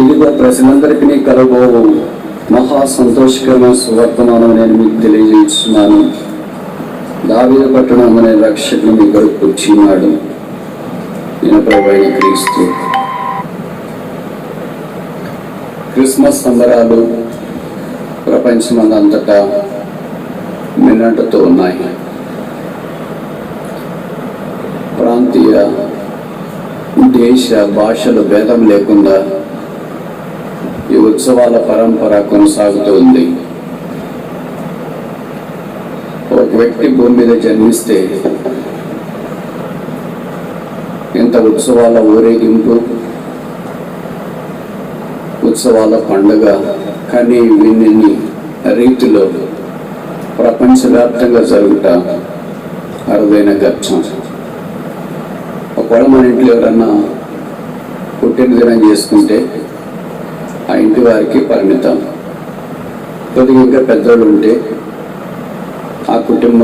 ఇదిగో ప్రజలందరికీ కలబో మహా సంతోషకరమైన సువర్తమానం నేను మీకు తెలియజేస్తున్నాను. దావీదు పట్టణం అనే రక్షకుడు మీ కొరకు వచ్చినాడు. ఈయన ప్రభువైన క్రీస్తు. క్రిస్మస్ సంబరాలు ప్రపంచమందంతటా మిన్నట్టుతో ఉన్నాయి. ప్రాంతీయ దేశ భాషలు భేదం లేకుండా ఈ ఉత్సవాల పరంపర కొనసాగుతూ ఉంది. ఒక వ్యక్తి భూమి మీద జన్మిస్తే ఇంత ఉత్సవాల ఊరేగింపు, ఉత్సవాల పండుగ కానీ విన్ని రీతిలో ప్రపంచవ్యాప్తంగా జరుగుట అరుదైన గర్చం. ఒకవేళ మన ఇంట్లో ఎవరన్నా పుట్టినదినం చేసుకుంటే ఆ ఇంటి వారికి పరిమితం. కొద్దిగా ఇంకా పెద్దోళ్ళు ఉంటే ఆ కుటుంబ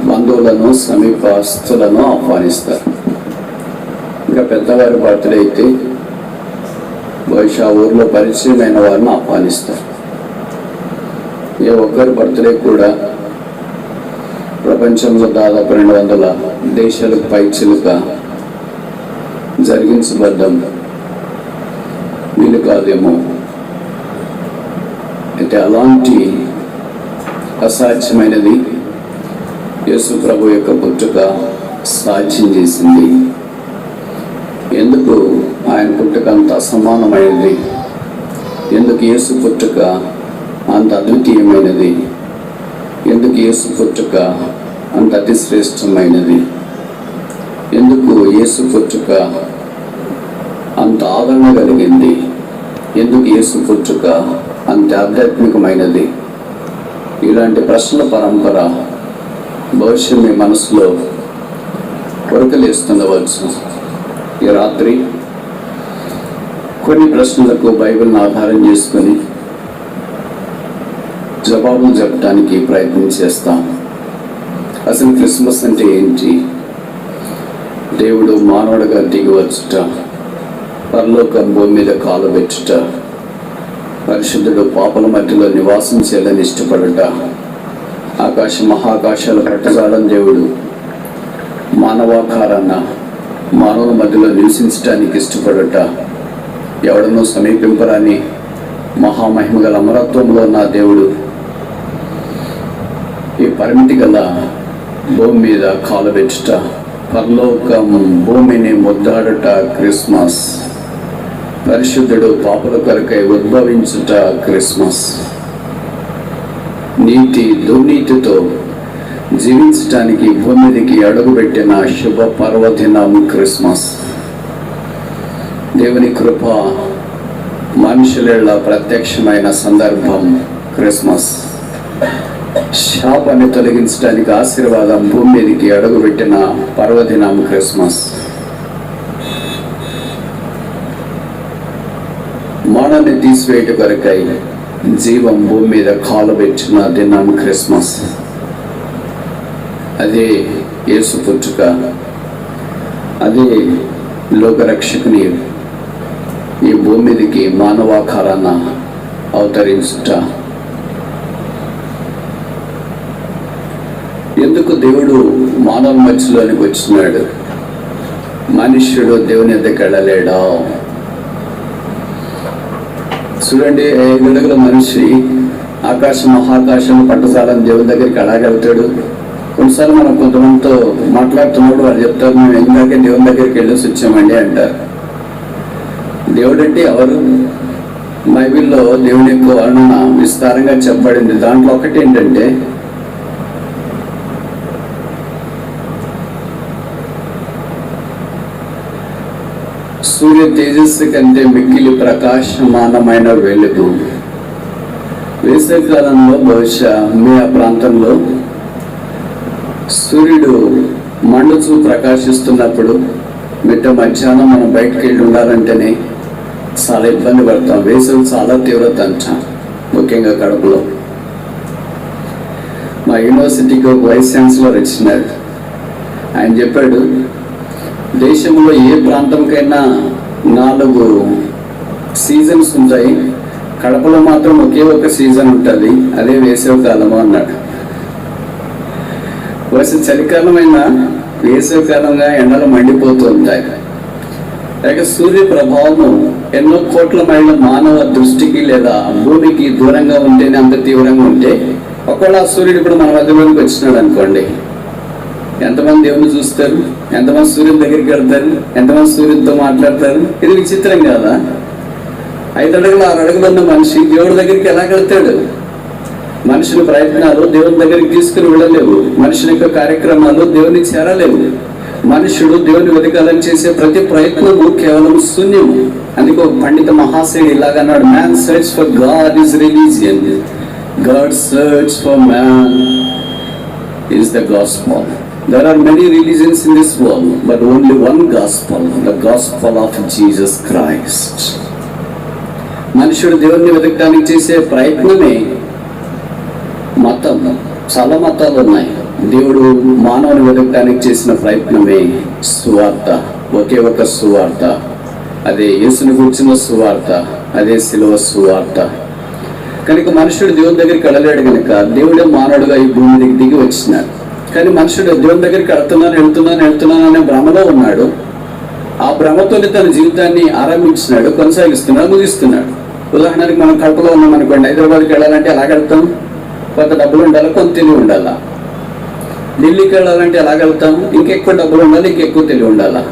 బంధువులను సమీపస్తులను ఆహ్వానిస్తారు. ఇంకా పెద్దవారి బర్త్డే అయితే బహుశా ఊర్లో పరిచయమైన వారిని ఆహ్వానిస్తారు. ఏ ఒక్కరి బర్త్డే కూడా ప్రపంచంలో దాదాపు 200 దేశాలకు పైచిలుగా జరిగించబడ్డం వీలు కాదేమో. అయితే అలాంటి అసాధ్యమైనది యేసు ప్రభు యొక్క పుట్టుక సాధ్యం చేసింది. ఎందుకు ఆయన పుట్టుక అంత అసమానమైనది? ఎందుకు యేసు పుట్టుక అంత అద్వితీయమైనది? ఎందుకు యేసు పుట్టుక అంత అతి శ్రేష్టమైనది? ఎందుకు యేసు పుట్టుక అంత ఆదరణ కలిగింది? ఎందుకు యేసు పుట్టుక అంత ఆధ్యాత్మికమైనది? ఇలాంటి ప్రశ్నల పరంపర బహుశా మీ మనసులో కొరకలేస్తుండవచ్చు. ఈ రాత్రి కొన్ని ప్రశ్నలకు బైబిల్ని ఆధారం చేసుకొని జవాబులు చెప్పడానికి ప్రయత్నం చేస్తాం. అసలు క్రిస్మస్ అంటే ఏంటి? దేవుడు మానవుడిగా దిగి వచ్చుట, పరలోకం భూమి మీద కాలు పెట్టుట, పరిశుద్ధుడు పాపల మధ్యలో నివాసం చేయాలని ఇష్టపడుట, ఆకాశ మహాకాశాలు పట్టజాలని దేవుడు మానవాకారాన్న మానవుల మధ్యలో నివసించడానికి ఇష్టపడుట, ఎవడనూ సమీపింపరాని మహామహిమ గల అమరత్వంలో ఉన్న దేవుడు ఈ పరిమితి గల భూమి మీద కాలు పెట్టుట, పరలోకం భూమిని ముద్దాడుట క్రిస్మస్, పరిశుద్ధుడు పాపుల కొరకై ఉద్భవించుట క్రిస్మస్, నీతి దుర్నీతితో జీవించటానికి భూమి మీదకి అడుగుపెట్టిన శుభ పర్వదినం క్రిస్మస్, దేవుని కృప మనుషుల ప్రత్యక్షమైన సందర్భం క్రిస్మస్, శాపాన్ని తొలగించడానికి ఆశీర్వాదం భూమి మీదకి అడుగుపెట్టిన పర్వదినం క్రిస్మస్, మరణాన్ని తీసివేయట కొరకై జీవం భూమి మీద కాలు పెట్టిన దినం క్రిస్మస్. అదే యేసు పుట్టుక, అదే లోకరక్షకుని ఈ భూమి మీదకి మానవాకారాన అవతరించుట. ఎందుకు దేవుడు మానవ మధ్యలోనికి వచ్చినాడు? మనుష్యుడు దేవుని ఎద్దకు వెళ్ళలేడా? చూడండి, 5 అడుగుల మనిషి ఆకాశం మహాకాశం పట్టసాలని దేవుని దగ్గరికి ఎలాగెళ్తాడు? కొన్నిసార్లు మనం కొంతమందితో మాట్లాడుతున్నప్పుడు వాళ్ళు చెప్తారు, మేము ఇందాకే దేవుని దగ్గరికి వెళ్ళేసి వచ్చామండి అంటారు. దేవుడు అంటే ఎవరు? బైబిల్లో దేవుని యొక్క వర్ణన విస్తారంగా చెప్పబడింది. దాంట్లో ఒకటి ఏంటంటే, సూర్య తేజస్సు కంటే మిక్కిలి ప్రకాశమానమైన వెలుగు. వేసవికాలంలో బహుశా మీ ఆ ప్రాంతంలో సూర్యుడు మండుచూ ప్రకాశిస్తున్నప్పుడు మిట్ట మధ్యాహ్నం మనం బయటకు వెళ్ళి ఉండాలంటేనే చాలా ఇబ్బంది పడతాం. వేసవి చాలా తీవ్రత అంటాం, ముఖ్యంగా కడపలో. మా యూనివర్సిటీకి ఒక వైస్ ఛాన్సలర్ ఇచ్చినాడు. ఆయన చెప్పాడు, దేశంలో ఏ ప్రాంతంకైనా 4 సీజన్స్ ఉంటాయి, కడపలో మాత్రం ఒకే ఒక సీజన్ ఉంటుంది, అదే వేసవి కాలము అన్నాడు. చలికాలమైన వేసవి కాలంగా ఎండలు మండిపోతూ ఉంటాయి. లేక సూర్య ప్రభావము ఎన్నో కోట్ల మైళ్ళ మానవ దృష్టికి లేదా భూమికి దూరంగా ఉంటేనే అంత తీవ్రంగా ఉంటే, ఒకవేళ ఆ సూర్యుడు ఇప్పుడు మన మధ్యలోకి వచ్చినాడు అనుకోండి, ఎంతమంది దేవుని చూస్తారు, ఎంతమంది సూర్యుని దగ్గరికి వెళ్తారు, ఎంతమంది సూర్యునితో మాట్లాడతారు? ఇది విచిత్రం కదా. 5 అడుగులు 6 అడుగులు ఉన్న మనిషి దేవుడి దగ్గరికి ఎలా వెళ్తాడు? మనుషుల ప్రయత్నాలు దేవుని దగ్గరికి తీసుకుని వెళ్ళలేవు, మనుషుని యొక్క కార్యక్రమాలు దేవుని చేరలేవు. మనుషుడు దేవుని వెతకాలని చేసే ప్రతి ప్రయత్నము కేవలం శూన్యము. అందుకే ఒక పండిత మహాశయుడు ఇలాగన్నాడు, man search for God is religion, God search for man is the gospel. There are many religions in this world, but only one gospel, the gospel of Jesus Christ. మనుషుడు దేవుణ్ణి వెతకడానికి చేసే ప్రయత్నమే మతం. చాలా మతాలు ఉన్నాయి. దేవుడు మానవుని వెతకడానికి చేసిన ప్రయత్నమే సువార్త, ఒకే ఒక సువార్త. అదే యేసుని గురించిన సువార్త, అదే శిలువ సువార్త. కనుక మనుషుడు దేవుని దగ్గరికి వెళ్ళలేడు కనుక దేవుడే మానవుడుగా ఈ భూమి దగ్గర దిగి వచ్చినాడు. కానీ మనుషుడు దేవుని దగ్గరికి వెళ్తున్నాను అనే భ్రమలో ఉన్నాడు. ఆ భ్రమతోనే తన జీవితాన్ని ఆరంభించినాడు, కొనసాగిస్తున్నాడు, ముగిస్తున్నాడు. ఉదాహరణకి మనం కడపలో ఉన్నాం అనుకోండి, హైదరాబాద్కి వెళ్ళాలంటే ఎలా వెళ్తాం? కొంత డబ్బులు ఉండాలి, కొంత తెలివి ఉండాలా. ఢిల్లీకి వెళ్ళాలంటే ఎలా వెళ్తాం? ఇంకెక్కువ డబ్బులు ఉండాలి, ఇంకెక్కువ తెలివి ఉండాలా.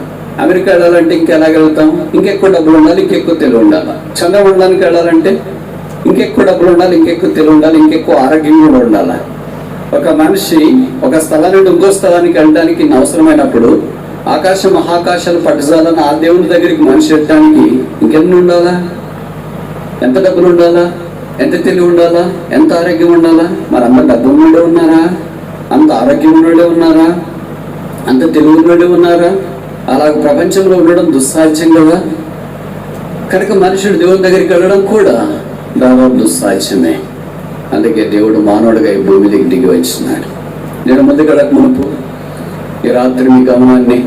అమెరికా వెళ్ళాలంటే ఇంకెలా వెళ్తాం? ఇంకెక్కువ డబ్బులు ఉండాలి, ఇంకెక్కువ తెలివి ఉండాలా. చంద్రమండలానికి వెళ్ళాలంటే ఇంకెక్కువ డబ్బులు ఉండాలి, ఇంకెక్కువ తెలివి ఉండాలి, ఇంకెక్కువ ఆరోగ్యం కూడా ఉండాలి. ఒక మనిషి ఒక స్థలం నుండి ఇంకో స్థలానికి వెళ్ళడానికి అవసరమైనప్పుడు ఆకాశ మహాకాశాలు పట్టుజాలని ఆ దేవుని దగ్గరికి మనిషి వెళ్ళడానికి ఇంకెన్ని ఉండాలా? ఎంత డబ్బులు ఉండాలా? ఎంత తెలివి ఉండాలా? ఎంత ఆరోగ్యం ఉండాలా? మరి అంత డబ్బు ఉన్నోడే ఉన్నారా? అంత ఆరోగ్యం ఉన్నోడే ఉన్నారా? అంత తెలివి ఉన్నోడే ఉన్నారా? అలా ప్రపంచంలో ఉండడం దుస్సాధ్యం కదా. కనుక మనుషుడు దేవుని దగ్గరికి వెళ్ళడం కూడా దాదాపు దుస్సాధ్యమే. అందుకే దేవుడు మానవుడిగా ఈ భూమి దగ్గర దిగి వచ్చినాడు. నేను ముందుకెళ్ళక మునుపు ఈ రాత్రి మీ గమనాన్ని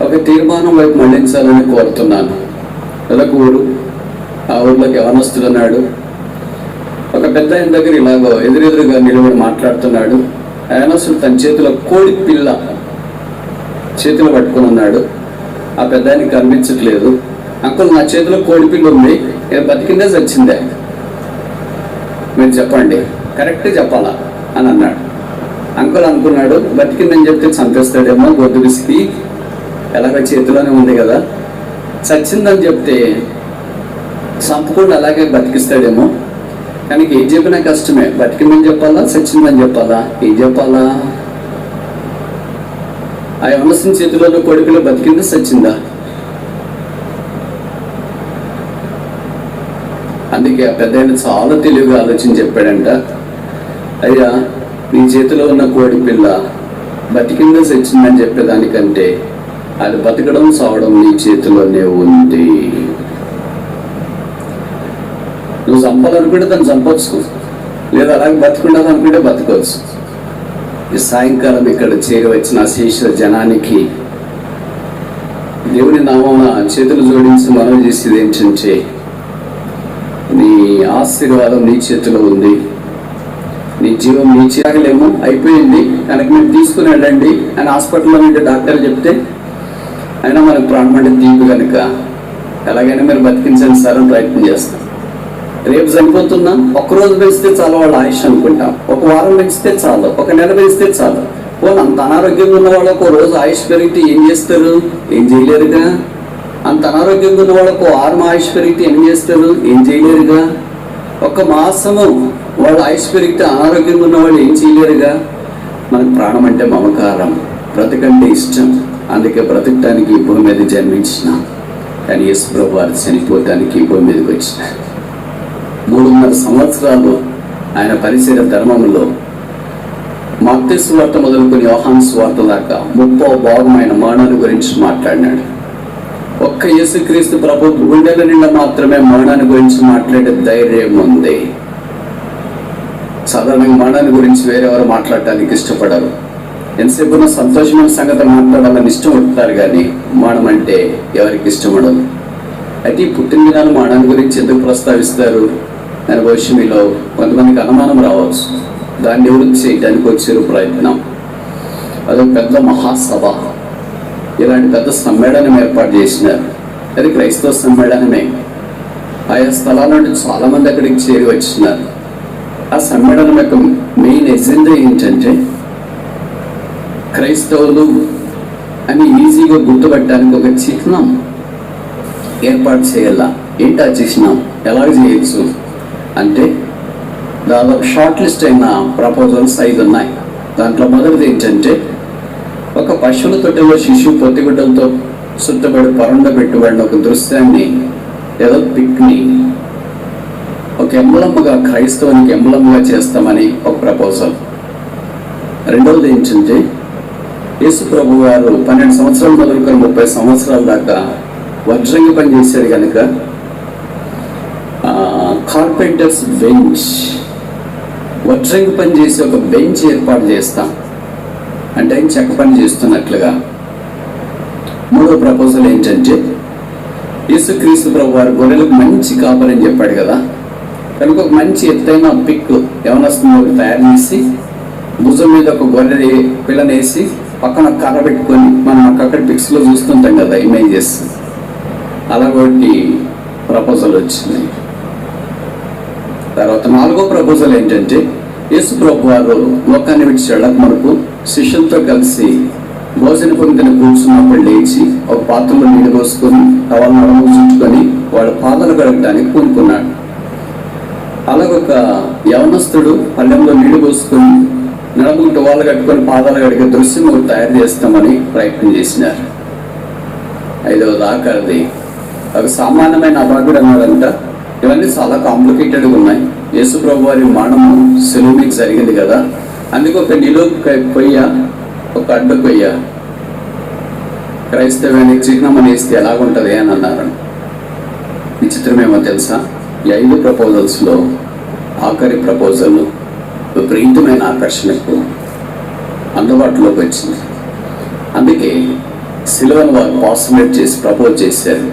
ఒక తీర్మానం వైపు మళ్లించాలని కోరుతున్నాను. ఒక ఊరు, ఆ ఊర్లోకి యవనస్తుడున్నాడు. ఒక పెద్ద ఆయన దగ్గర ఇలాగో ఎదురెదురుగా నిలబడి మాట్లాడుతున్నాడు. యవనస్తుడు తన చేతిలో కోడి పిల్ల చేతిలో పట్టుకుని ఉన్నాడు. ఆ పెద్ద ఆయనకి కనిపించట్లేదు. అంకుల్, నా చేతిలో కోడి పిల్ల ఉంది, బతికిందే చచ్చిందే, మీరు చెప్పండి, కరెక్ట్ చెప్పాలా అని అన్నాడు. అంకుల్ అనుకున్నాడు, బతికిందని చెప్తే చంపేస్తాడేమో, గొడ్డు విసికి ఎలాగో చేతిలోనే ఉంది కదా. చచ్చిందని చెప్తే చంపకుండా అలాగే బతికిస్తాడేమో. కానీ ఏం చెప్పినా కష్టమే. బతికిందని చెప్పాలా, చచ్చిందని చెప్పాలా, ఏం చెప్పాలా? ఆ యవనస్తుని చేతిలో కొడుకులో బతికిందా, చచ్చిందా? అందుకే ఆ పెద్ద ఆయన చాలా తెలివిగా ఆలోచన చెప్పాడంట, అయ్యా, నీ చేతిలో ఉన్న కోడి పిల్ల బతికిందా చచ్చిందని చెప్పేదానికంటే అది బతకడం సావడం నీ చేతిలోనే ఉంది. నువ్వు చంపాలనుకుంటే దాన్ని చంపవచ్చు, లేదా అలాగే బతికుండాలి అనుకుంటే బతకవచ్చు. ఈ సాయంకాలం ఇక్కడ చేరి వచ్చిన శేష జనానికి దేవుని నామమున చేతులు జోడించి మనవి చేసేది ఏంటంటే, నీ ఆశీర్వాదం నీ చేతిలో ఉంది, నీ జీవం నీ చేయలేము, అయిపోయింది కనుక మీరు తీసుకుని వెళ్ళండి అని హాస్పిటల్లో నుండి డాక్టర్ చెప్తే, అయినా మనకు ప్రాణం అంటే తీపి కనుక ఎలాగైనా మీరు బతికించండి సార్ అని ప్రయత్నం చేస్తాం. రేపు చనిపోతున్నాం, ఒక్కరోజు పెంచితే చాలు వాళ్ళ ఆయుష్ అనుకుంటాం, ఒక వారం పెంచితే చాలు, ఒక నెల పెంచితే చాలు. వాళ్ళు అంత అనారోగ్యంగా ఉన్న వాళ్ళకు ఒక రోజు ఆయుష్ పెరిగితే ఏం చేస్తారు? ఏం చేయలేరుగా. అంత అనారోగ్యంగా ఉన్న వాళ్ళకు 6 ఆయుష్ పెరిగితే ఏం చేస్తారు? ఏం చేయలేరుగా. ఒక మాసము వాళ్ళ ఆయుష్ పెరిగితే అనారోగ్యంగా ఉన్న వాళ్ళు ఏం చేయలేరుగా. మనకు ప్రాణం అంటే మమకారం, బ్రతకంటే ఇష్టం. అందుకే బ్రతకటానికి ఈ భూమి మీద జన్మించిన, కానీ యేసు ప్రభు వారు చనిపోవటానికి ఈ భూమి మీదకి వచ్చిన 3.5 సంవత్సరాలు ఆయన పరిచయ ధర్మంలో మత్తయి సువార్త మొదలుకొని యోహాను సువార్త దాకా 30వ భాగమైన మరణాన్ని గురించి మాట్లాడినాడు. ఒక్క యేసుక్రీస్తు ప్రభు గుండెల నిండా మాత్రమే మరణాన్ని గురించి మాట్లాడే ధైర్యం ఉంది. సాధారణంగా మరణాన్ని గురించి వేరెవరు మాట్లాడటానికి ఇష్టపడరు. ఎంతసేపు ఉన్న సంతోషమైన సంగతి మాట్లాడాలని ఇష్టపడతారు, కానీ మరణం అంటే ఎవరికి ఇష్టపడదు. అయితే ఈ పుట్టిన దినాన్ని మానవుని గురించి ఎందుకు ప్రస్తావిస్తారు అనే విషయం మీలో కొంతమందికి అనుమానం రావచ్చు. దాన్ని నివృత్తి చేయడానికి వచ్చారు ప్రయత్నం. అదొక పెద్ద మహాసభ, ఇలాంటి పెద్ద సమ్మేళనం ఏర్పాటు చేసినారు. అది క్రైస్తవ సమ్మేళనమే. ఆయా స్థలాల నుండి చాలా మంది అక్కడికి చేరి వచ్చినారు. ఆ సమ్మేళనం యొక్క మెయిన్ ఎజెండా ఏంటంటే క్రైస్తవులు అని ఈజీగా గుర్తుపట్టడానికి ఒక చిహ్నం ఏర్పాటు చేయాల. ఏంటి ఆ చిహ్నం, ఎలా చేయొచ్చు అంటే దాదాపు షార్ట్ లిస్ట్ అయిన ప్రపోజల్స్ 5 ఉన్నాయి. దాంట్లో మొదటిది ఏంటంటే ఒక పశువుల తొట్టెలో శిశువు పొత్తిగుడ్డలతో చుట్టబడి పరుండ పెట్టుబడిన ఒక దృశ్యాన్ని, ఏదో పిక్ని ఒక ఎంబలమ్గా, క్రైస్తవునికి ఎంబలమ్గా చేస్తామని ఒక ప్రపోజల్. రెండవది ఏంటంటే యేసు ప్రభు గారు 12 సంవత్సరాలు మొదలుకొని 30 సంవత్సరాల దాకా వజ్రంగి పని చేశారు కనుక కార్పెంటర్స్ బెంచ్, వజ్రంగి పని చేసి ఒక బెంచ్ ఏర్పాటు చేస్తాం అంటే ఆయన చెక్క పని చేస్తున్నట్లుగా. మూడో ప్రపోజల్ ఏంటంటే యేసుక్రీస్తు ప్రభు వారు గొర్రెలకు మంచి కాపరని చెప్పాడు కదా, కనుక ఒక మంచి ఎత్తైన పిక్ యవనస్తుని తయారు చేసి భుజం మీద ఒక గొర్రె పిల్లనేసి పక్కన కర్ర పెట్టుకొని మనం అక్కడ పిక్స్లో చూస్తుంటాం కదా ఇమేజెస్, అలాగొట్టి ప్రపోజల్ వచ్చింది. తర్వాత 4వ ప్రపోజల్ ఏంటంటే యేసు ప్రభు వారు లోకాన్ని విడిచాడు మనకు శిష్యులతో కలిసి భోజన పంక్తిని కూర్చున్నప్పుడు లేచి ఒక పాత్రలో నీళ్ళు పోసుకొని టవల్ నడుము చుట్టుకొని వాళ్ళ పాదాలు కడగడానికి పూనుకున్నాడు. అలాగొక యవనస్తుడు పల్లెంలో నీళ్లు పోసుకొని నడుము టవాలు కట్టుకొని పాదాలు కడిగే దృశ్యం ఒకటి తయారు చేస్తామని ప్రయత్నం చేసినారు. 5వది ఆఖరిది ఒక సామాన్యమైన అభాగ్యుడు అన్నాడంట. ఇవన్నీ చాలా కాంప్లికేటెడ్గా ఉన్నాయి. యేసు ప్రభు వారి మరణము సెలువు మీకు జరిగింది కదా, అందుకే ఒక నిలువు కొయ్య, ఒక అడ్డు కొయ్య క్రైస్తవానికి చిహ్నం అనేస్తే ఎలాగుంటుంది అని అన్నారు. విచిత్రమేమో తెలుసా, ఈ 5 ప్రపోజల్స్లో ఆఖరి ప్రపోజల్ విపరీతమైన ఆకర్షణకు అందుబాటులోకి వచ్చింది. అందుకే సిలువను వారు పాసినేట్ చేసి ప్రపోజ్ చేశారు.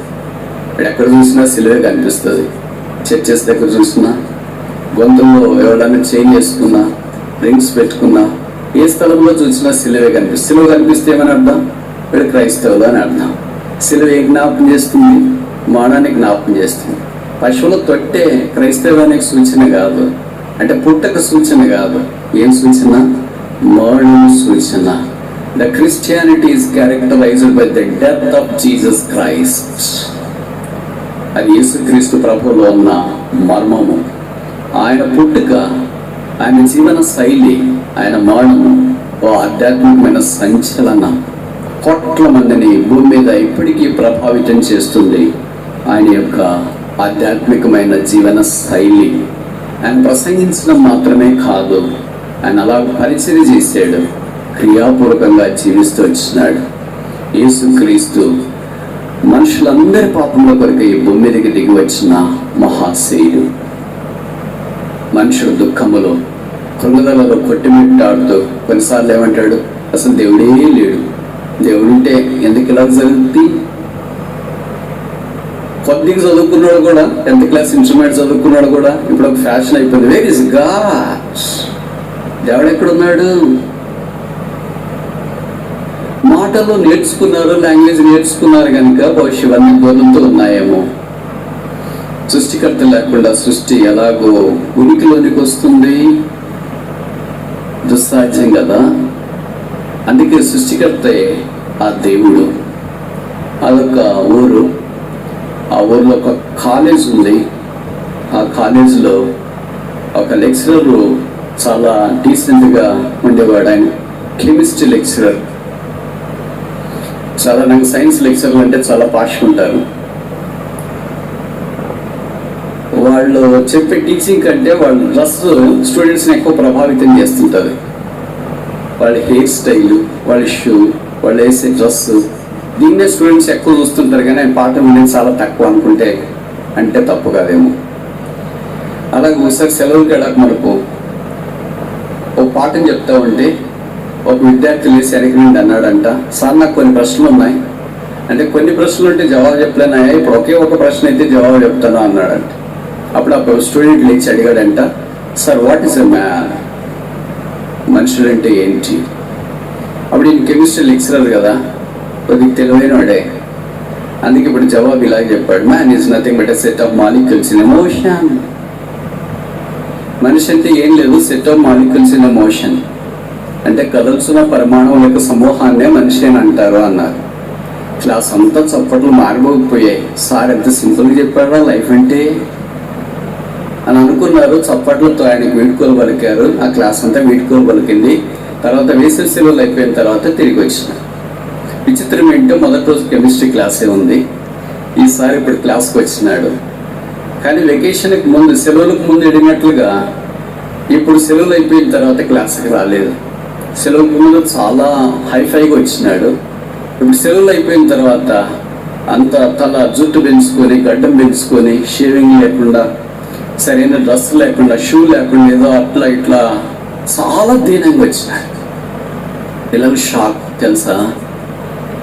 ఇప్పుడు ఎక్కడ చూసినా సిలువే కనిపిస్తుంది. చర్చెస్ దగ్గర చూసినా, గొంతుల్లో ఎవరైనా చైన్ వేసుకున్నా, రింగ్స్ పెట్టుకున్నా, ఏ స్థలంలో చూసినా సిలువే కనిపిస్తుంది. సిలువ కనిపిస్తే ఏమని అర్థం, ఇక్కడ క్రైస్తవులు అని అర్థం. సిలువ ఏ జ్ఞాపకం చేస్తుంది, మానాన్ని జ్ఞాపకం చేస్తుంది. పశువుల తొట్టే క్రైస్తవానికి సూచన కాదు, అంటే పుట్టక సూచన కాదు. ఏం సూచన, మరణం సూచన. The Christianity is characterised by the death of Jesus Christ. అది యేసుక్రీస్తు ప్రభువులో ఉన్న మర్మము. ఆయన పుట్టుక, ఆయన జీవన శైలి, ఆయన మరణము ఓ ఆధ్యాత్మికమైన సంచలనం. కోట్ల మందిని భూమి మీద ఇప్పటికీ ప్రభావితం చేస్తుంది ఆయన యొక్క ఆధ్యాత్మికమైన జీవన శైలి. ఆయన ప్రసంగించడం మాత్రమే కాదు, ఆయన అలా పరిచయం చేశాడు, క్రియాపూర్వకంగా జీవిస్తూ వచ్చినాడు. యేసుక్రీస్తు మనుషులందరి పాపంలో కొరకు ఈ భూమి మీదకి దిగి వచ్చిన మహాశయుడు. మనుషుడు దుఃఖములో, కృంగదలలో కొట్టిమిట్టాడుతూ కొన్నిసార్లు ఏమంటాడు, అసలు దేవుడే లేడు, దేవుడుంటే ఎందుకు ఇలా జరుగుతుంది. కొద్దిగా చదువుకున్నాడు కూడా, 10th క్లాస్ ఇన్స్ట్రుమెంట్ చదువుకున్నాడు కూడా ఇప్పుడు ఒక ఫ్యాషన్ అయిపోయింది. వేర్ ఇస్ గాడ్, దేవుడు ఎక్కడున్నాడు. మాటలు నేర్చుకున్నారు, లాంగ్వేజ్ నేర్చుకున్నారు కనుక బహుశా ఇవన్నీ బోధంతో ఉన్నాయేమో. సృష్టికర్త లేకుండా సృష్టి ఎలాగో ఉనికిలోనికి వస్తుంది, దుస్సాధ్యం కదా. అందుకే సృష్టికర్తే ఆ దేవుడు. అదొక ఊరు, ఆ ఊర్లో ఒక కాలేజ్ ఉంది. ఆ కాలేజీలో ఒక లెక్చరర్ చాలా డీసెంట్గా ఉండేవాడు. ఆయన కెమిస్ట్రీ లెక్చరర్. చాలా నాకు సైన్స్ లెక్చర్లు అంటే చాలా పాషుకుంటారు. వాళ్ళు చెప్పే టీచింగ్ కంటే వాళ్ళ డ్రెస్ స్టూడెంట్స్ని ఎక్కువ ప్రభావితం చేస్తుంటుంది. వాళ్ళ హెయిర్ స్టైల్, వాళ్ళ షూ, వాళ్ళు వేసే డ్రెస్, దీన్నే స్టూడెంట్స్ ఎక్కువ చూస్తుంటారు. కానీ ఆయన పాఠం వినేది చాలా తక్కువ అనుకుంటే అంటే తప్పు కాదేమో. అలాగే ఒకసారి సెలవులకి వెళ్ళాక మనకు ఒక పాఠం చెప్తా ఉంటే ఒక విద్యార్థి లేచి వెనక నుండి అన్నాడంట, సార్ నాకు కొన్ని ప్రశ్నలు ఉన్నాయి, అంటే కొన్ని ప్రశ్నలు ఉంటే జవాబు చెప్పలేనాయా, ఇప్పుడు ఒకే ఒక ప్రశ్న అయితే జవాబు చెప్తాను అన్నాడంట. అప్పుడు ఆ స్టూడెంట్ లేచి అడిగాడంట, sir what is a man, మనుషులు అంటే ఏంటి? అప్పుడు ఈయన కెమిస్ట్రీ లెక్చరర్ కదా, కొద్దిగా తెలివైన వాడే, అందుకే ఇప్పుడు జవాబు ఇలా చెప్పాడు, man is nothing but a set of molecules in emotion. మనిషి అంటే ఏం లేదు, set of molecules in emotion. అంటే కదల్సిన పరమాణువుల యొక్క సమూహాన్నే మనిషి అని అంటారు అన్నారు. క్లాస్ అంతా చప్పట్లు మారిపోయిపోయాయి. సార్ ఎంత సింపుల్గా చెప్పారా లైఫ్ అంటే అని అనుకున్నారు. చప్పట్లతో ఆయనకి వీడ్కోలు పలికారు. ఆ క్లాస్ అంతా వీడ్కోలు పలికింది. తర్వాత వేసవి సెలవులు అయిపోయిన తర్వాత తిరిగి వచ్చిన. విచిత్రం ఏంటో మొదటి రోజు కెమిస్ట్రీ క్లాసే ఉంది, ఈసారి ఇప్పుడు క్లాస్కి వచ్చినాడు. కానీ వెకేషన్కి ముందు, సెలవులకు ముందు అడిగినట్లుగా ఇప్పుడు సెలవులు అయిపోయిన తర్వాత క్లాస్కి రాలేదు. సెలవులకు ముందు చాలా హైఫైగా వచ్చినాడు. ఇప్పుడు సెలవులు అయిపోయిన తర్వాత అంత తల జుట్టు పెంచుకొని, గడ్డం పెంచుకొని, షేవింగ్ లేకుండా, సరైన డ్రెస్ లేకుండా, షూ లేకుండా, ఏదో అట్లా ఇట్లా చాలా దీనంగా వచ్చినాడు. పిల్లలు షాక్ తెలుసా,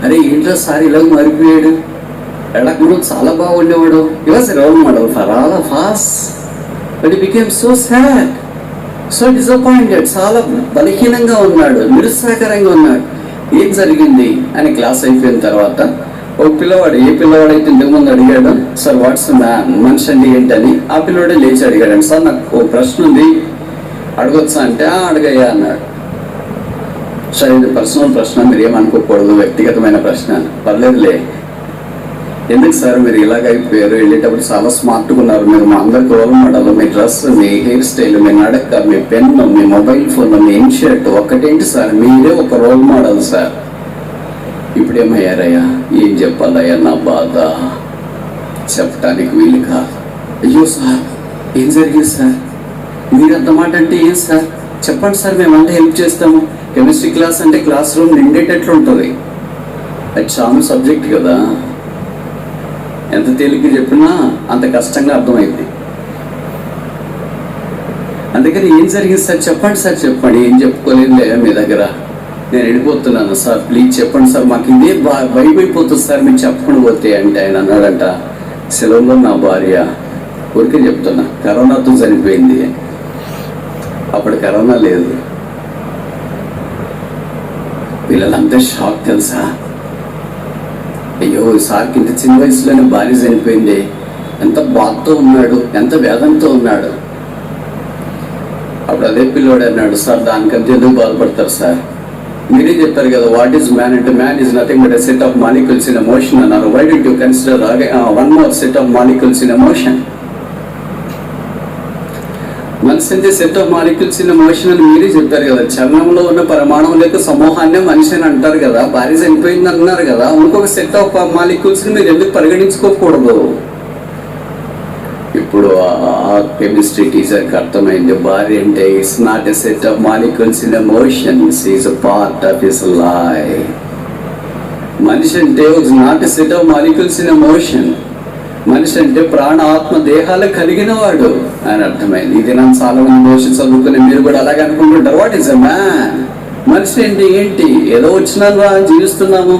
అరే ఏంట్రా సార్ ఇలాగ మారిపోయాడు, ఎడకుండా చాలా బాగుండేవాడు, he was role model for all of us, but he became so sad, so disappointed. చాలా బలహీనంగా ఉన్నాడు, నిరుత్సాహకరంగా ఉన్నాడు. ఏం జరిగింది అని క్లాస్ అయిపోయిన తర్వాత ఒక పిల్లవాడు, ఏ పిల్లవాడైతే ఇంతకుముందు అడిగాడు సార్ వాట్స్ మ్యాన్, మనిషి అంటే ఏంటని, ఆ పిల్లవాడే లేచి అడిగాడు, సార్ నాకు ఓ ప్రశ్న ఉంది అడగొచ్చా అంటే అడగయ్యా అన్నాడు. సరే ఇది పర్సనల్ ప్రశ్న, మీరు ఏమనుకోకూడదు, వ్యక్తిగతమైన ప్రశ్న. పర్లేదులే, ఎందుకు సార్ మీరు ఇలాగ అయిపోయారు, వెళ్ళేటప్పుడు చాలా స్మార్ట్గా ఉన్నారు, మీరు మా అందరికి రోల్ మోడల్, మీ డ్రెస్, మీ హెయిర్ స్టైల్, మీ నడక, మీ పెన్ను, మీ మొబైల్ ఫోన్, మీ ఇన్షర్ట్ ఒక్కటేంటి సార్, మీరే ఒక రోల్ మోడల్ సార్. ఇప్పుడేమయ్యారయ్యా, ఏం చెప్పాలయ్యా నా బాధ, చెప్పటానికి వీలు కాదు. అయ్యో సార్ ఏం జరిగింది సార్, మీరు అంత మాట అంటే ఏం సార్, చెప్పండి సార్, మేమంటే హెల్ప్ చేస్తాము. కెమిస్ట్రీ క్లాస్ అంటే క్లాస్ రూమ్ నిండేటట్లు ఉంటుంది, అది చాలా సబ్జెక్ట్ కదా, ఎంత తేలిక చెప్పినా అంత కష్టంగా అర్థమైంది. అందుకని ఏం జరిగింది సార్, చెప్పండి సార్, చెప్పండి. ఏం చెప్పుకోలేదులే మీ దగ్గర, నేను వెళ్ళిపోతున్నాను సార్, ప్లీజ్ చెప్పండి సార్, మాకు ఇదే భయమైపోతుంది సార్ మీరు చెప్పకుండా పోతే అంటే. ఆయన అన్నాడంట, సెలవులో నా భార్య, ఊరికే చెప్తున్నా, కరోనాతో చనిపోయింది. అప్పుడు కరోనా లేదు. పిల్లలంతా షాక్ తెలుసా, అయ్యో సార్కి ఇంత చిన్న వయసులోనే భార్య చనిపోయింది, ఎంత బాధతో ఉన్నాడు, ఎంత వేదంతో ఉన్నాడు. అప్పుడు అదే పిల్లోడు అన్నాడు, సార్ దానికంటే ఎందుకు బాధపడతారు సార్, మీరే చెప్పారు కదా వాట్ ఈజ్ మ్యాన్ అంటే, man is nothing but a set of molecules in emotion అన్నారు. Why do you consider one more set of molecules in emotion? మనిషి అంటే set of molecules in emotion అని మీరే చెప్పారు కదా. చలనంలో ఉన్న పరమాణువుల యొక్క సమూహాన్నే మనిషి అని అంటారు కదా, భార్య చనిపోయింది అన్నారు కదా, ఇంకొక సెట్ ఆఫ్ మాలిక్యూల్స్ ని మీరు ఎందుకు పరిగణించుకోకూడదు? ఇప్పుడు ఆ కెమిస్ట్రీ టీచర్కి అర్థమైంది, భార్య అంటే it's not a set of molecules in emotions, is a part of his life. మనిషి అంటే it's not a set of molecules in emotion, మనిషి అంటే ప్రాణ ఆత్మ దేహాలు కలిగిన వాడు అని అర్థమైంది. ఇది నన్ను చాలా మంది మోషన్ చదువుకుని మీరు కూడా అలాగే అనుకుంటుంటారు, వాట్ ఈస్ అ మ్యాన్, మనిషి అంటే ఏంటి, ఏదో వచ్చినాను రా జీవిస్తున్నాము,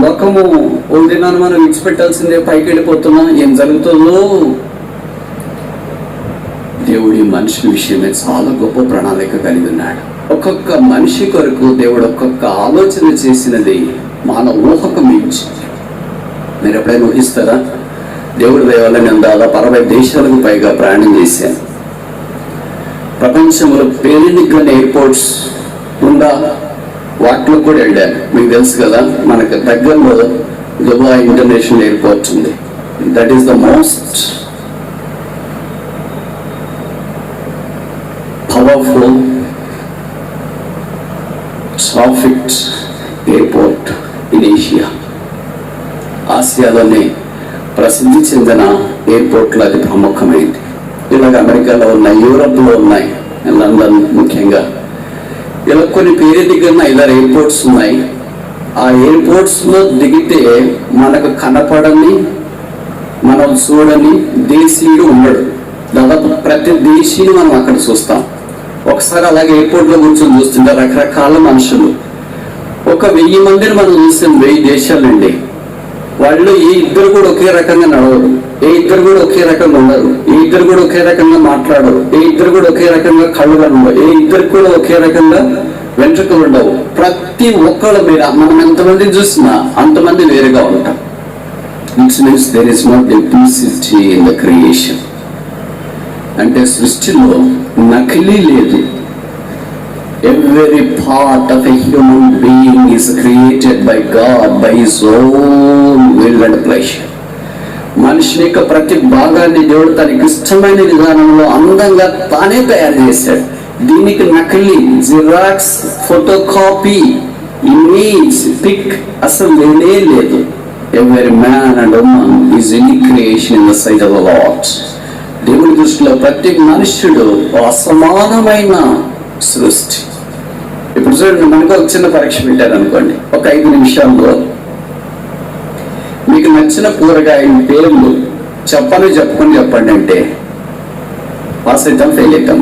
లోకము ఒక దినాన్ని మనం విడిచిపెట్టాల్సిందే, పైకి వెళ్ళిపోతున్నాం, ఏం జరుగుతుందో. దేవుడి మనిషి విషయమే చాలా గొప్ప ప్రణాళిక కలిగి ఉన్నాడు. ఒక్కొక్క మనిషి కొరకు దేవుడు ఒక్కొక్క ఆలోచన చేసినది మానవ ఊహకు మించింది. మీరు ఎప్పుడైనా ఊహిస్తారా? దేవుడి దయ వల్ల నేను దాదాపు 60 దేశాలకు పైగా ప్రయాణం చేశాను. ప్రపంచంలో పేరునిగ్గన ఎయిర్పోర్ట్స్ ఉందా, వాటిలో కూడా వెళ్ళాను. మీకు తెలుసు కదా, మనకు దగ్గరలో దుబాయ్ ఇంటర్నేషనల్ ఎయిర్పోర్ట్ ఉంది. That is the most powerful traffic airport in Asia. ఆసియాలోనే ప్రసిద్ధి చెందిన ఎయిర్పోర్ట్లో అది ప్రముఖమైంది. ఇలాగ అమెరికాలో ఉన్నాయి, యూరోప్లో ఉన్నాయి, లండన్ ముఖ్యంగా. ఇలా కొన్ని పేరు దగ్గర 5 ఎయిర్పోర్ట్స్ ఉన్నాయి. ఆ ఎయిర్పోర్ట్స్లో దిగితే మనకు కనపడని, మనం చూడని దేశీయుడు ఉండడు. దాదాపు ప్రతి దేశీయుని మనం అక్కడ చూస్తాం. ఒకసారి అలాగే ఎయిర్పోర్ట్లో కూర్చొని చూస్తుంటే రకరకాల మనుషులు, ఒక 1000 మందిని మనం చూసాం 1000 దేశాలండి. వాళ్ళు ఏ ఇద్దరు కూడా ఒకే రకంగా నడవరు, ఏ ఇద్దరు కూడా ఒకే రకంగా ఉండరు, ఏ ఇద్దరు కూడా ఒకే రకంగా మాట్లాడరు, ఏ ఇద్దరు కూడా ఒకే రకంగా కళ్ళు ఉండవు, ఏ ఇద్దరు కూడా ఒకే రకంగా వెంట్రుకలు ఉండవు. ప్రతి ఒక్కళ్ళ మీద మనం ఎంతమంది చూసినా అంతమంది వేరుగా ఉంటాం. It's means there is not duplicity in the creation. అంటే సృష్టిలో నకిలీ లేదు. Every part of a human being is created by God by His own will and pleasure. మనిషి యొక్క ప్రతి భాగాన్ని దేవుడు తనకి ఇష్టమైన విధానంలో అందంగా తానే తయారు చేశాడు. దీనికి నకిలీ, xerox, photo copy, image, pic అసలు లేనే లేదు. Every man and woman is any creation in the sight of the Lord. దేవుడి దృష్టిలో ప్రతి మనుష్యుడు అసమానమైన సృష్టి. ఇప్పుడు చూడండి, మనకు ఒక చిన్న పరీక్ష పెట్టారు అనుకోండి. ఒక 5 నిమిషాల్లో మీకు నచ్చిన కూరగాయల పేర్లు చెప్పండి అంటే పాస్ అవుతాం, ఫెయిల్ అవుతాం.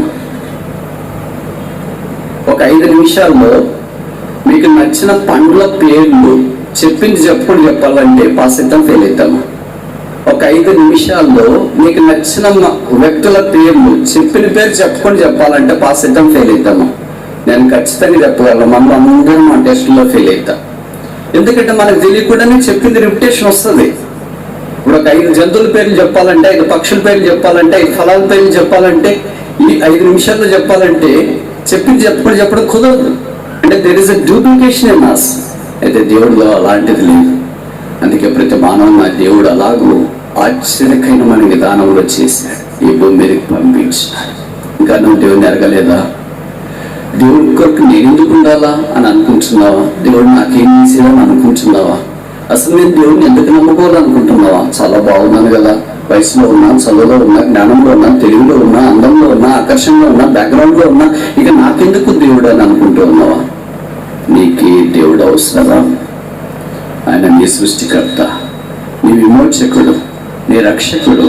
ఒక 5 నిమిషాల్లో మీకు నచ్చిన పండ్ల పేర్లు చెప్పాలంటే పాస్ అవుతాం, ఫెయిల్ అవుతాము. ఒక 5 నిమిషాల్లో మీకు నచ్చిన వ్యక్తుల పేర్లు చెప్పాలంటే పాస్ అవుతాం, ఫెయిల్ అవుతాము. నేను ఖచ్చితంగా చెప్పగలను, మనం అందరం మా టెస్ట్లో ఫెయిల్ అవుతాం. ఎందుకంటే మనకు తెలియకుండానే చెప్పింది రిపిటేషన్ వస్తుంది. ఇప్పుడు ఒక 5 జంతువుల పేర్లు చెప్పాలంటే, 5 పక్షుల పేర్లు చెప్పాలంటే, 5 ఫలాల పేర్లు చెప్పాలంటే, ఈ 5 నిమిషాల్లో చెప్పాలంటే చెప్పడం కుదరదు. అంటే there is a duplication in us. అయితే దేవుడిలో అలాంటిది లేదు. అందుకే ప్రతి మానవుని దేవుడు అలాగూ ఆశ్చర్యకరమైన విధానంలో చేశాడు, ఈ భూమి మీదకి పంపించినాడు. ఇంకా నువ్వు దేవుడిని ఎరగలేదా? దేవుడి కొరకు నేను ఎందుకు ఉండాలా అని అనుకుంటున్నావా? దేవుడు నాకేం చేసేదని అనుకుంటున్నావా? అసలు నేను దేవుడిని ఎందుకు నమ్ముకోవాలనుకుంటున్నావా? చాలా బాగున్నాను కదా, వయసులో ఉన్నా, చదువులో ఉన్నా, జ్ఞానంలో ఉన్నా, తెలివిలో ఉన్నా, అందంలో ఉన్నా, ఆకర్షణలో ఉన్నా, బ్యాక్గ్రౌండ్లో ఉన్నా, ఇక నాకెందుకు దేవుడు అని అనుకుంటూ ఉన్నావా? నీకే దేవుడు అవసరమా? ఆయన నీ సృష్టికర్త, నీ విమోచకుడు, నీ రక్షకుడు,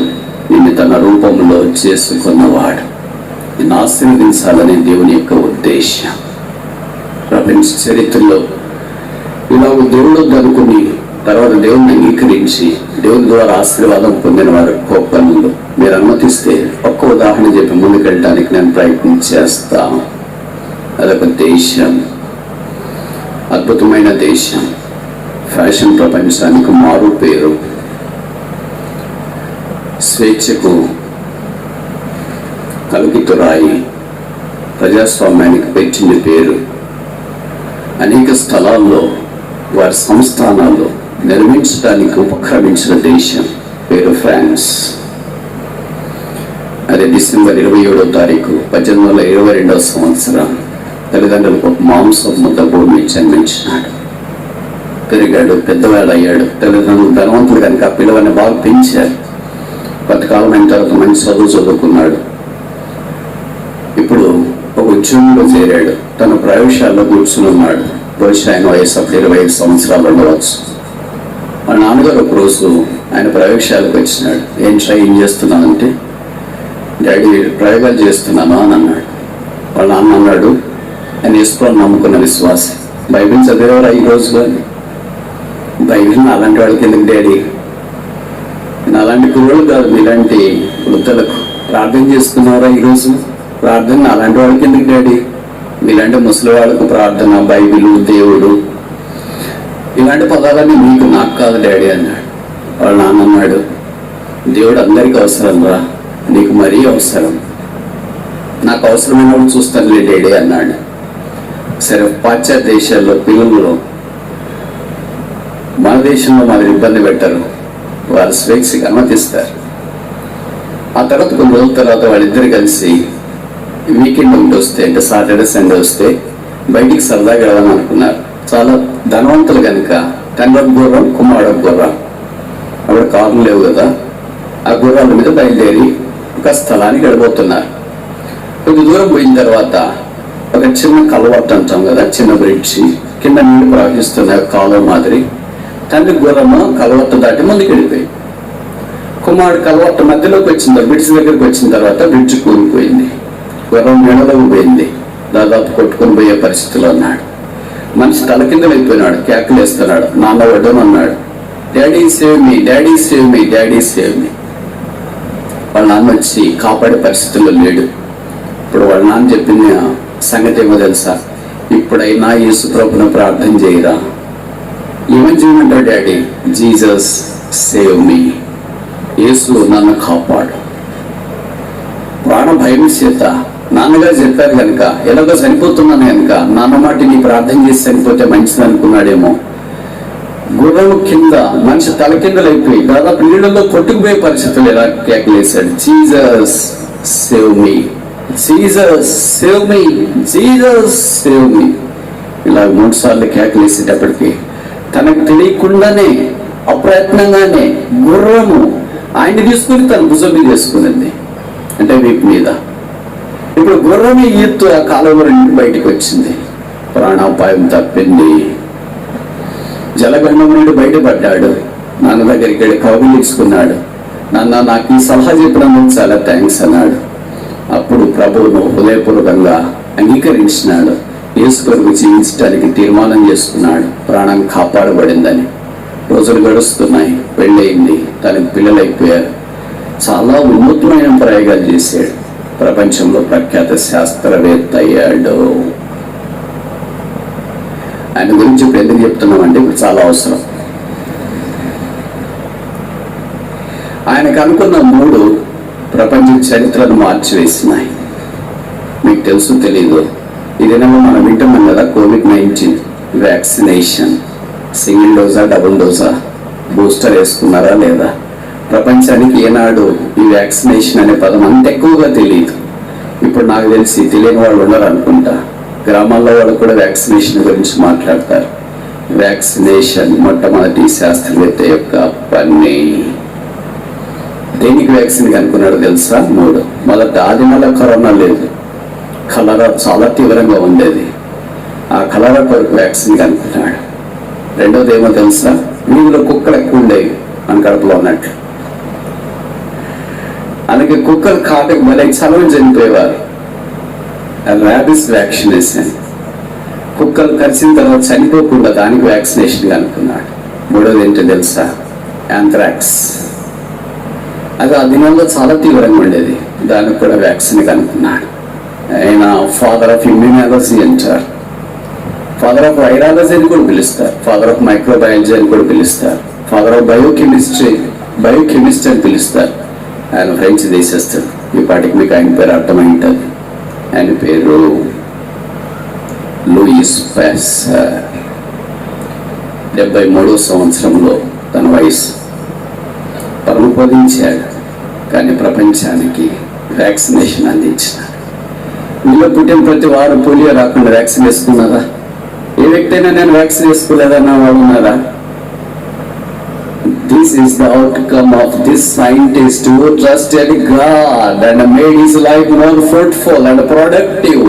నిన్ను తన రూపంలో చేసుకున్నవాడు. నిన్ను ఆశీర్వదించాలని దేవుని యొక్క ఉద్దేశం. ప్రపంచ చరిత్రలో ఇలా దేవుడు అనుకుని తర్వాత దేవుడిని అంగీకరించి దేవుని ద్వారా ఆశీర్వాదం పొందిన వారు గొప్పలు. మీరు అనుమతిస్తే ఒక్క ఉదాహరణ చెప్పి ముందుకెళ్ళడానికి నేను ప్రయత్నం చేస్తాను. అదొక దేశం, అద్భుతమైన దేశం, ఫ్యాషన్ ప్రపంచానికి మారు పేరు, స్వేచ్ఛకు కలుగితురాయి, ప్రజాస్వామ్యానికి పెట్టిన పేరు. అనేక స్థలాల్లో వారి సంస్థానాలు నిర్మించడానికి ఉపక్రమించిన దేశం పేరు ఫ్రాన్స్. అది డిసెంబర్ 27వ తారీఖు 1822వ సంవత్సరం తల్లిదండ్రులకు ఒక మాంసం ముద్ద భూమి జన్మించినాడు. పెరిగాడు, పెద్దవాడు అయ్యాడు. తల్లిదండ్రులు ధనవంతుడు కనుక పిల్లవాడిని బాగా పెంచారు. కొంతకాలం అయిన తర్వాత మంచి చదువుకున్నాడు. ఇప్పుడు ఒక ఉద్యోగంలో చేరాడు. తన ప్రయోగశాలలో కూర్చుని ఉన్నాడు. బహుశా ఆయన వయసు అప్పుడు 25 సంవత్సరాలు ఉండవచ్చు. వాళ్ళ నాన్నగారు ఒక రోజు ఆయన ప్రయోగశాలకు వచ్చినాడు. ఏం చేస్తున్నానంటే, డాడీ ప్రయోగాలు చేస్తున్నాను అని అన్నాడు. వాళ్ళ నాన్న అన్నాడు, ఆయన యేసుని నమ్ముకున్న విశ్వాసం, బైబిల్ చదివేవారు ఈ రోజులో? బైబిల్ అలాంటి వాళ్ళకి ఎందుకు డాడీ? అలాంటి కుర్రోళ్ళు కాదు, మీలాంటి వృద్ధులకు ప్రార్థన చేసుకున్నారా ఈరోజు? ప్రార్థన అలాంటి వాళ్ళకి ఎందుకు డాడీ? మీలాంటి ముసలి వాళ్ళకు ప్రార్థన, బైబిల్, దేవుడు, ఇలాంటి పదాలన్నీ మీకు, నాకు కాదు డాడీ అన్నాడు. వాళ్ళ నాన్న అన్నాడు, దేవుడు అందరికీ అవసరం రా, నీకు మరీ అవసరం, నాకు అవసరమైన వాళ్ళు చూస్తానులే డాడీ అన్నాడు. సరే, పాశ్చాత్య దేశాల్లో పిల్లలు మన దేశంలో మాదిరి ఇబ్బంది పెట్టరు, వారు స్వేచ్ఛగా అనుమతిస్తారు. ఆ తర్వాత కొన్ని రోజుల తర్వాత వాళ్ళిద్దరు కలిసి వీకెండ్ ఒకటి వస్తే, అంటే సాటర్డే సండే వస్తే బయటికి సరదాగా వెళ్ళాలని అనుకున్నారు. చాలా ధనవంతులు కనుక తండ్రి గుర్రం, కుమారుడు గుర్రం, అప్పుడు కార్లు లేవు కదా, ఆ గుర్రాల మీద బయలుదేరి ఒక స్థలానికి వెళ్ళబోతున్నారు. కొద్ది దూరం పోయిన తర్వాత ఒక చిన్న కలవట్టు అంటాం కదా, చిన్న బ్రిడ్జి కింద నీళ్లు ప్రవహిస్తున్నాయి, కాలువ మాదిరి. తండ్రి గుర్రము కలవట్టు దాటి ముందుకు వెళ్ళిపోయి, కుమారుడు కలవట్టు మధ్యలోకి వచ్చింది. బ్రిడ్జ్ దగ్గరికి వచ్చిన తర్వాత బ్రిడ్జ్ కూలిపోయింది, గుర్రం నీళ్ళలోకి పోయింది, దాదాపు కొట్టుకొని పోయే పరిస్థితిలో ఉన్నాడు. మనిషి తల కింద వెళ్ళిపోయినాడు, కేకలు వేస్తున్నాడు, నాన్న వడ్డం అన్నాడు. Daddy save me, daddy save me, daddy save me. వాళ్ళ నాన్న వచ్చి కాపాడే పరిస్థితుల్లో లేడు. ఇప్పుడు వాళ్ళ నాన్న చెప్పిన సంగతి ఏమో తెలుసా? ఇప్పుడైనా యేసు ప్రభువును ప్రార్థన చేయరా. ఏమని చేయమంటాడు డాడీ? జీసస్ సేవ్ మీ, యేసు నన్ను కాపాడు. ప్రాణ భయం చేత నాన్నగారు చెప్పారు కనుక, ఎలాగో చనిపోతున్నాను కనుక నాన్న మాట నీ ప్రార్థన చేసి చనిపోతే మంచిది అనుకున్నాడేమో. గుర్రం కింద మనిషి తలకిందలైపోయి దాదాపు నీళ్ళలో కొట్టుకుపోయే పరిస్థితులు ఎలా కేకలేశాడు, Jesus save me, Jesus save me, Jesus save me. ఇలా 3 సార్లు కేకలేసేటప్పటికి తనకు తెలియకుండానే అప్రయత్నంగానే గుర్రము ఆయన్ని తీసుకుని తన భుజం మీద వేసుకునింది, అంటే వీపు మీద. ఇప్పుడు గుర్రం ఈత్తు ఆ కాలువ నుండి బయటకు వచ్చింది, ప్రాణాపాయం తప్పింది. జలగండం నుండి బయటపడ్డాడు. నాన్న దగ్గరికి వెళ్ళి కౌగులు తీసుకున్నాడు. నాన్న నాకు ఈ సలహా చెప్పినందుకు చాలా థ్యాంక్స్ అన్నాడు. అప్పుడు ప్రభువును హృదయపూర్వకంగా అంగీకరించినాడు. యేసు కొరకు జీవించడానికి తీర్మానం చేసుకున్నాడు. ప్రాణం కాపాడబడిందని. రోజులు గడుస్తున్నాయి, పెళ్ళయింది, తనకు పిల్లలైపోయారు. చాలా ఉన్నతమైన ప్రయోగాలు చేశాడు. ప్రపంచంలో ప్రఖ్యాత శాస్త్రవేత్త అయ్యాడు. ఆయన గురించి ఇప్పుడు ఎందుకు చెప్తున్నామంటే ఇప్పుడు చాలా అవసరం. ఆయనకు అనుకున్న 3 ప్రపంచ చరిత్రను మార్చివేసినాయి. మీకు తెలుసు తెలీదు, ఇదేమో మనం వింటున్నాం కదా, COVID-19 వ్యాక్సినేషన్. సింగిల్ డోజా, డబుల్ డోజా, బూస్టర్ వేసుకున్నారా లేదా? ప్రపంచానికి ఏనాడు ఈ వ్యాక్సినేషన్ అనే పదం అంత ఎక్కువగా తెలియదు. ఇప్పుడు నాకు తెలిసి తెలియని వాళ్ళు ఉన్నారు అనుకుంటా. గ్రామాల్లో వాళ్ళు కూడా వ్యాక్సినేషన్ గురించి మాట్లాడతారు. వ్యాక్సినేషన్ మొట్టమొదటి శాస్త్రవేత్త యొక్క పని. దేనికి వ్యాక్సిన్ కనుక్కున్నాడు తెలుసా? 3. మొదట ఆదిమలో కరోనా లేదు, కలరా చాలా తీవ్రంగా ఉండేది. ఆ కలరా కొరకు వ్యాక్సిన్ కనుక్కున్నాడు. రెండోది ఏమో తెలుసా? వీధిలో కుక్కలు ఎక్కువ ఉండేవి మన కడుపులో ఉన్నట్టు. అలాగే కుక్కలు కాటకు మళ్ళీ చలవని చనిపోయేవారు. ర్యాబిస్ వ్యాక్సినేషన్, కుక్కలు కరిచిన తర్వాత చనిపోకుండా దానికి వ్యాక్సినేషన్ కనుక్కున్నాడు. 3వది ఏంటో తెలుసా? యాంథ్రాక్స్. అది ఆ దినాల్లో చాలా తీవ్రంగా ఉండేది, దానికి కూడా వ్యాక్సిన్ కనుక్కున్నాడు. ఆయన ఫాదర్ ఆఫ్ ఇమ్యూనాలజీ అంటారు, ఫాదర్ ఆఫ్ వైరాలజీ అని కూడా పిలుస్తారు, ఫాదర్ ఆఫ్ మైక్రోబయాలజీ అని కూడా పిలుస్తారు, ఫాదర్ ఆఫ్ బయోకెమిస్ట్రీ అని పిలుస్తారు. ఆయన ఫ్రెంచ్ దేశస్థుడు. ఈ పాటికి మీకు ఆయన పేరు అర్థమై ఉంటుంది. ఆయన పేరు లూయిస్ పాస్చర్. 73వ సంవత్సరంలో తన వయసు పరమపదించాడు. కానీ ప్రపంచానికి వ్యాక్సినేషన్ అందించినాడు. మీలో పుట్టిన ప్రతి వారు పోలియో రాకుండా వ్యాక్సిన్ వేసుకున్నారా? ఏ వ్యక్తి అయినా నేను వ్యాక్సిన్ వేసుకోలేదన్న వాడు ఉన్నారా? This is the outcome of this scientist who trusted God and made his life more fruitful and productive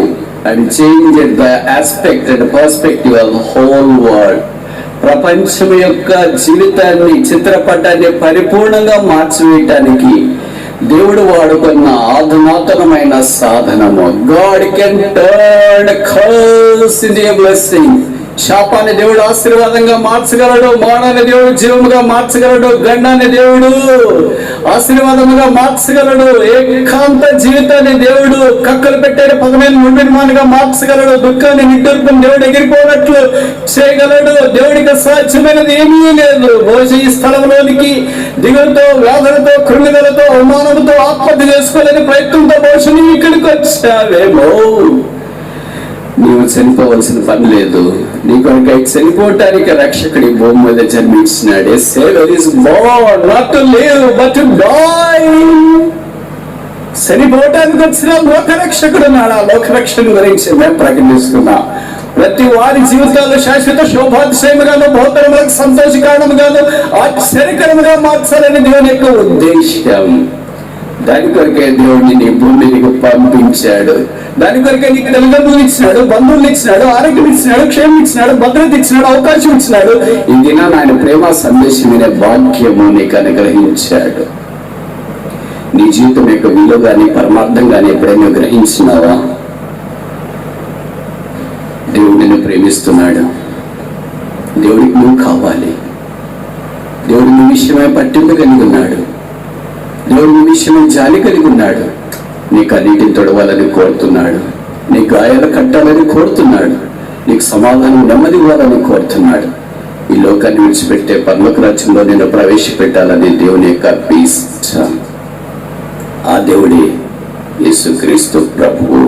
and changed the aspect and perspective of the whole world. ప్రపంచం యొక్క జీవితాన్ని, చిత్రపటాన్ని పరిపూర్ణంగా మార్చివేయటానికి దేవుడు వాడుకున్న అధునాతనమైన సాధనము. God can turn a curse into a blessing. శాపాన్ని దేవుడు ఆశీర్వాదంగా మార్చగలడు, మరణాన్ని దేవుడు జీవముగా మార్చగలడు, గండాన్ని దేవుడు ఆశీర్వాదముగా మార్చగలడు, ఏకాంత జీవితాన్ని దేవుడు కక్కలు పెట్టే పదమైన నిర్మాణంగా మార్చగలడు, దుఃఖాన్ని నిట్టూర్పుని దేవుడు ఎగిరిపోనట్లు చేయగలడు. దేవుడికి సాధ్యమైనది ఏమీ లేదు. బహుశా ఈ స్థలంలోనికి దిగులతో, వ్యాధులతో, కృమిదలతో, అవమానంతో ఆత్మహత్య చేసుకోలేని ప్రయత్నంతో బహుశా నీవు ఇక్కడికి వచ్చావేమో. నీవు చనిపోవలసిన పని లేదు. నీ కొరకు చనిపోవటానికి రక్షకుడి భూమి మీద జన్మించినాడు. Saviour is born not to live but to die. చనిపోవటానికి వచ్చిన లోకరక్షకుడు నాడు. ఆ లోకరక్షకుడు గురించి మేము ప్రకటిస్తున్నాం. ప్రతి వారి జీవితాల్లో శాశ్వత శోభాతిశయముగాను, బహుతరములకు సంతోష కారణముగాను, ఆశ్చర్యకరముగా మార్చాలని దేవుని యొక్క ఉద్దేశం. దాని కొరకే దేవుడిని నీ భూమికి పంపించాడు. దాని కొరకే నీకు తల్లిదండ్రులు ఇచ్చినాడు, బంధువులు ఇచ్చినాడు, ఆరోగ్యం ఇచ్చినాడు, క్షేమం ఇచ్చినాడు, భద్రత ఇచ్చినాడు, అవకాశం ఇచ్చినాడు. ఈ దినాన ఆయన ప్రేమ సందేశం అనే వాక్యము నీకు అనుగ్రహించాడు. నీ జీవితం యొక్క విలువ కానీ పరమార్థం కానీ ఎప్పుడైనా గ్రహించినావా? దేవుడు నిన్ను ప్రేమిస్తున్నాడు. దేవుడికి నువ్వు కావాలి. దేవుడు మీ విషయమై పట్టింపు కలిగి ఉన్నాడు. దేవుడు మీ విషయమై జాలి కలిగి ఉన్నాడు. నీకు అన్నిటిని తొడవాలని కోరుతున్నాడు. నీ గాయాలు కట్టాలని కోరుతున్నాడు. నీకు సమాధానం నెమ్మది ఇవ్వాలని కోరుతున్నాడు. ఈ లోకాన్ని విడిచిపెట్టే పరలోక రాజ్యంలో నేను ప్రవేశపెట్టాలని దేవుని యొక్క ఇష్టం. ఆ దేవుడే యేసుక్రీస్తు ప్రభువు.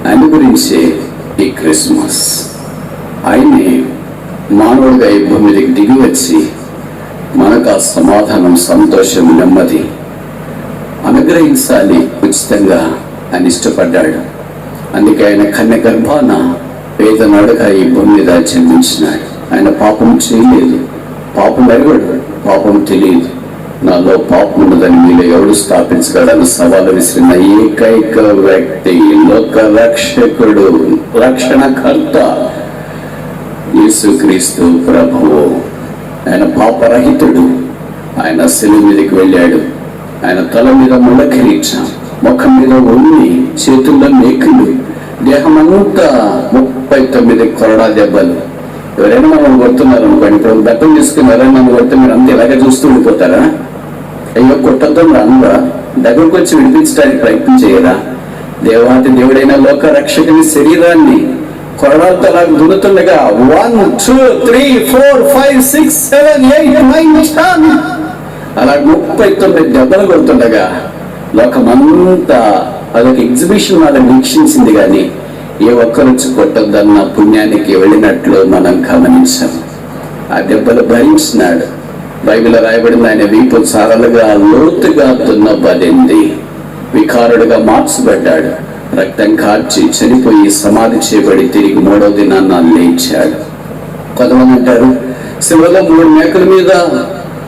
ఆయన గురించే ఈ క్రిస్మస్. ఆయనే మానవుడిగా ఈ భూమి మీదకి దిగి వచ్చి మనకు ఆ సమాధానం, సంతోషం, నెమ్మది అనుగ్రహించాలి ఉచితంగా ఆయన ఇష్టపడ్డాడు. అందుకే ఆయన కన్య గర్భాన పేదనాడుగా ఈ భూమి మీద జన్మించినాడు. ఆయన పాపం చేయలేదు, పాపం ఎరగడు, పాపం తెలియదు. నాలో పాపం ఉన్నదని మీలో ఎవడు స్థాపించగలని సవాలు విసిరిన ఏకైక వ్యక్తి, లోక రక్షకుడు, రక్షణకర్త యేసుక్రీస్తు ప్రభువు. ఆయన పాపరహితుడు. ఆయన శిలువ మీదకి వెళ్ళాడు. ఆయన తల మీద ముళ్ళ కిరీటం, ముఖం మీద ఉన్ని, చేతుల్లో మేకులు, దేహం అంతా 39 కొరడా దెబ్బలు. ఎవరైనా మనం కొడుతున్నారు అనుకోండి, ఇప్పుడు బెత్తం తీసుకుని ఎవరైనా మనం కొడితే మీరు అంతా ఇలాగే చూస్తూ ఉండిపోతారా? అయ్యో కొట్టద్దు అనరా? దగ్గరకు వచ్చి విడిపించడానికి ప్రయత్నం చేయరా? దేవాతి దేవుడైన లోక రక్షకుని శరీరాన్ని కొరడాలతో అలా దున్నుతుండగా 1 2 3 4 5 6 7 8 9 10 అలా 39 దెబ్బలు కొడుతుండగా లోకమంతా అదొక ఎగ్జిబిషన్ వాళ్ళని వీక్షించింది. కానీ ఏ ఒక్కరొచ్చి కొట్టొద్దన్న పుణ్యానికి వెళ్ళినట్లు మనం గమనించాం. ఆ దెబ్బలు భరించినాడు. బైబిల్ రాయబడింది, ఆయన వీపు చారలుగా లోతుగా దున్నబడింది, వికారుడుగా మార్చబడ్డాడు, రక్తం కార్చి చనిపోయి సమాధి చేయబడి తిరిగి 3వ దినాన్న లేచాడు. కొంతమంది అంటారు, శివలో 3 మేకల మీద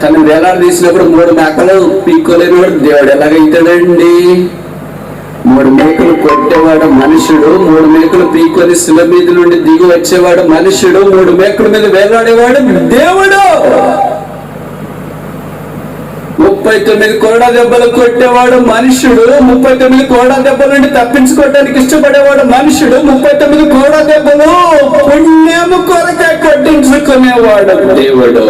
తను వేలాడదీసినప్పుడు 3 మేకలు పీక్కోలేని వాడు దేవుడు ఎలాగైతాడండి? 3 మేకలు కొట్టేవాడు మనుషుడు, 3 మేకలు పీక్కొని శిల మీద నుండి దిగి వచ్చేవాడు మనుషుడు, 3 మేకల మీద వేలాడేవాడు దేవుడు. 39 కొరడా దెబ్బలు కొట్టేవాడు మనుషుడు, 39 కొరడా దెబ్బల నుండి తప్పించుకోవడానికి ఇష్టపడేవాడు మనుషుడు, 39 కొరడా దెబ్బలు పుణ్యము కొరకే కొట్టించుకునేవాడు దేవుడు.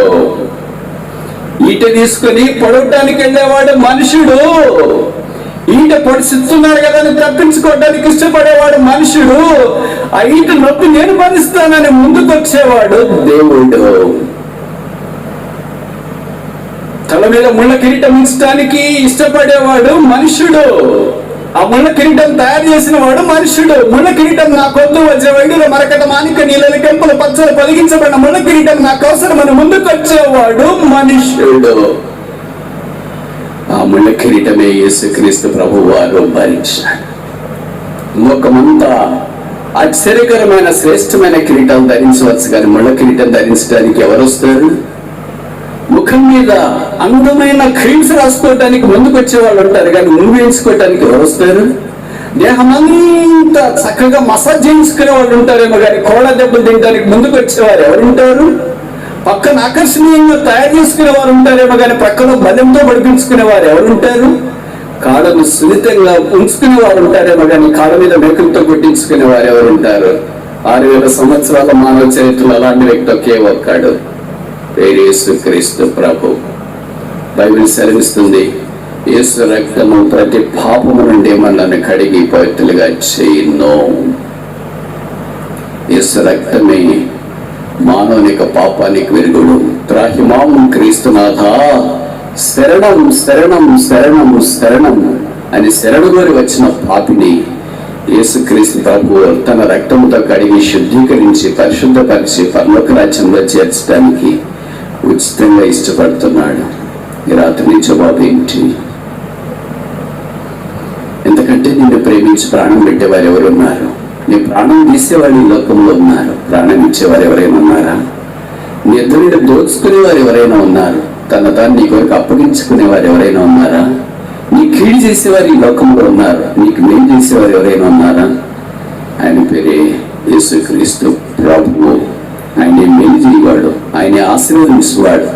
ఈట తీసుకుని పొడవటానికి వెళ్ళేవాడు మనుషుడు, ఈట పొడిస్తున్నాడు కదా అని తప్పించుకోవడానికి ఇష్టపడేవాడు మనుషుడు, ఆ ఈట నొప్పి నేను భరిస్తానని ముందుకు వచ్చేవాడు దేవుడు. తల మీద ముళ్ళ కిరీటం ఉంచడానికి ఇష్టపడేవాడు మనుషుడు, ఆ ముళ్ళ కిరీటం తయారు చేసిన వాడు మనుషుడు. ముళ్ళ కిరీటం నా కొద్దు వచ్చే వైద్యులు మరకట మానిక నీళ్ళ కెంపుల పచ్చలు పొదిగించబడిన ముళ్ళ కిరీటం నాకు అవసరమని ముందుకు వచ్చేవాడు మనుషుడు. ఆ ముళ్ళ కిరీటమే యేసుక్రీస్తు ప్రభువు వారు భరించాడు. లోకమంతా ఆశ్చర్యకరమైన శ్రేష్టమైన కిరీటాలు ధరించవచ్చు, కానీ ముళ్ళ కిరీటం ధరించడానికి ఎవరు వస్తారు? ముఖం మీద అందమైన క్రీమ్స్ రాసుకోవటానికి ముందుకు వచ్చే వాళ్ళు ఉంటారు, కానీ నువ్వు వేయించుకోవటానికి ఎవరు వస్తారు? దేహం అంతా చక్కగా మసాజ్ చేయించుకునే వాళ్ళు ఉంటారేమో, కానీ కోళ్ళ దెబ్బలు తినడానికి ముందుకు వచ్చేవారు ఎవరుంటారు? పక్కన ఆకర్షణీయంగా తయారు చేసుకునే వారు ఉంటారేమో, కానీ పక్కన బలంతో పడిపించుకునే వారు ఎవరుంటారు? కాళ్ళను సున్నితంగా ఉంచుకునే వారు ఉంటారేమో, కానీ కాళ్ళ మీద మేకులతో కొట్టించుకునే వారు ఎవరుంటారు? 6000 సంవత్సరాల మానవ చరిత్రలో అలాంటి వ్యక్తి ఒకే ఒక్కడు, యేసుక్రీస్తు ప్రభు. బైబిల్ సెలవిస్తుంది, యేసు రక్తము ప్రతి పాపము నుండి మనల్ని కడిగి పవిత్రులుగా చేయును. యేసు రక్తమే మానవునిక పాపానికి విరుగుడు. త్రాహిమాం క్రీస్తునాథా శరణం శరణం శరణం శరణం అని శరణుగోరి వచ్చిన పాపిని యేసుక్రీస్తు ప్రభు తన రక్తముతో కడిగి శుద్ధీకరించి పరిశుద్ధపరిచి పరలోక రాజ్యంలో చేర్చడానికి ఉచితంగా ఇష్టపడుతున్నాడు. ఈ రాత్రి నీ జవాబు ఏంటి? ఎందుకంటే నిన్ను ప్రేమించి ప్రాణం పెట్టేవారు ఎవరు ఉన్నారు? నీ ప్రాణం తీసేవాళ్ళు ఈ లోకంలో ఉన్నారు. ప్రాణం ఇచ్చేవారు ఎవరైనా ఉన్నారా? నీ ఎదురు దోచుకునేవారు ఎవరైనా ఉన్నారు? తన తాను నీ కొరకు అప్పగించుకునేవారు ఎవరైనా ఉన్నారా? నీ కీడు చేసేవారు ఈ లోకంలో ఉన్నారు. నీకు మేలు చేసేవారు ఎవరైనా ఉన్నారా? ఆయన పేరే యేసుక్రీస్తు ప్రభువు. ఆయనే మేలు చేయవాడు, ఆయనే ఆశీర్వదించేవాడు,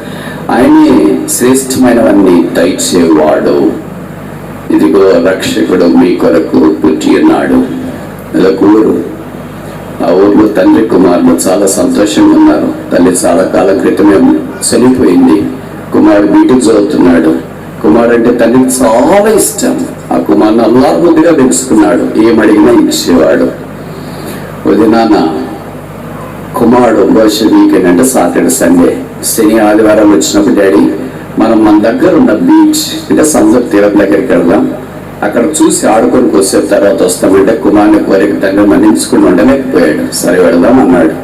ఆయనే శ్రేష్టమైనవన్నీ దయచేవాడు. ఇదిగో రక్షకుడు మీ కొరకు పుట్టి ఉన్నాడు. నెలకూరు ఆ ఊర్లో తండ్రి కుమారుడు చాలా సంతోషంగా ఉన్నారు. తల్లి చాలా కాలం క్రితమే చనిపోయింది. కుమారుడు బీటెక్ చదువుతున్నాడు. కుమారుడు అంటే తండ్రికి చాలా ఇష్టం. ఆ కుమారుని అల్లారు ముద్దుగా పెంచుకున్నాడు. ఏమడిగినా ఇచ్చేవాడు. వదినాన్న కుమారుడు బహుశా వీకెండ్ అంటే సాటర్డే సండే శని ఆదివారం వచ్చినప్పుడు, డాడీ మనం మన దగ్గర ఉన్న బీచ్ అంటే సముద్ర తీరం దగ్గరికి వెళ్దాం, అక్కడ చూసి ఆడుకొని కొద్దిసేపు తర్వాత వస్తామంటే కుమారుని కోరిక తండ్రి మన్నించుకుని ఉండలేకపోయాడు. సరే వెళదాం అన్నాడు.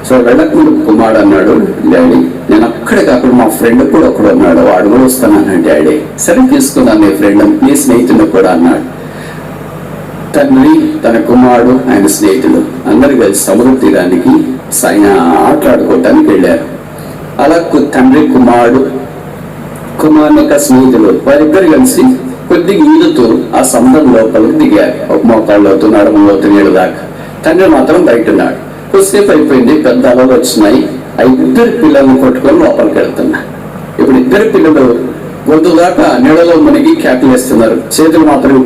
సో వెళ్ళకుండా కుమారుడు అన్నాడు, డాడీ నేను అక్కడే కాకుండా మా ఫ్రెండ్ కూడా ఒకడు ఉన్నాడు, వాడు కూడా వస్తానన్నాడు. డాడీ సరే తీసుకున్నాను నీ ఫ్రెండ్, నీ స్నేహితుడు కూడా అన్నాడు. తండ్రి తన కుమారుడు ఆయన స్నేహితులు అందరు కలిసి సముద్ర తీరానికి ఆటలాడుకోవటానికి వెళ్ళారు. అలా తండ్రి కుమారుడు కుమారుని యొక్క స్నేహితులు వారిద్దరు కలిసి కొద్దిగా ఈదుతూ ఆ సముద్రం లోపలికి దిగారు. ఒక మోకాళ్ళు అవుతూ నడుము నీళ్ళు దాకా. తండ్రి మాత్రం బయట ఉన్నాడు. కొద్దిసేపు అయిపోయింది, పెద్ద అలలు వచ్చినాయి. ఆ ఇద్దరు పిల్లల్ని కొట్టుకొని లోపలికి వెళ్తున్నారు. ఇప్పుడు ఇద్దరు పిల్లలు గొంతు దాకా నీళ్ళలో మునిగి కేకలేస్తున్నారు. చేతులు మాత్రం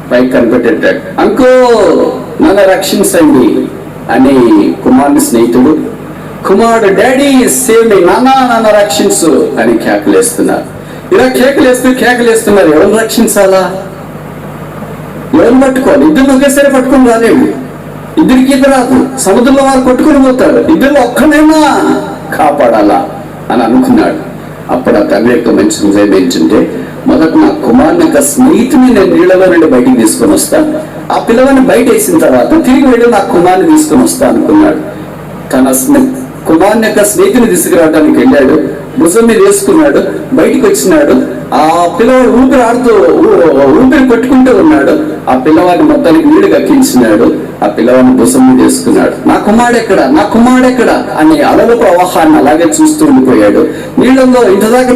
పైకి కనిపెట్టేటాడు. అంకో నన్ను రక్షించండి అని కుమారుని స్నేహితుడు, కుమారుడు డాడీ సేవ్ మీ, నాన్న నన్ను రక్షించు అని కేకలేస్తున్నారు. ఇలా కేకలేస్తున్నారు. ఎవరిని రక్షించాలా, ఎవరిని పట్టుకోవాలి? ఇద్దరు ఒకేసారి పట్టుకొని రాలేవు. ఇద్దరికి ఈత రాదు. సముద్రంలో వారు కొట్టుకొని పోతారు. ఇద్దరు ఒక్కనైనా కాపాడాలా అని అనుకున్నాడు. అప్పుడు ఆ తండ్రి యొక్క మంచి నిజం ఏంటంటే, మొదట నా కుమారుని యొక్క స్నేహితుని నేను నీళ్ళలో నుండి బయటికి తీసుకొని వస్తాను, ఆ పిల్లవాడిని బయట వేసిన తర్వాత తిరిగి వెళ్ళి నా కుమారుని తీసుకొని వస్తా అనుకున్నాడు. తన కుమారుని యొక్క స్నేహితుని తీసుకురావడానికి వెళ్ళాడు. భుజం మీద వేసుకున్నాడు. బయటికి వచ్చినాడు. ఆ పిల్లవాడు ఊపిరి కొట్టుకుంటూ ఉన్నాడు. ఆ పిల్లవాడిని మొత్తానికి నీళ్లు కక్కించినాడు. ఆ పిల్లవాడిని భుజం మీద వేసుకున్నాడు. నా కుమారుడెక్కడ అని అలల ప్రవాహాన్ని అలాగే చూస్తూ ఉండిపోయాడు. నీళ్ళల్లో ఇంతదాకా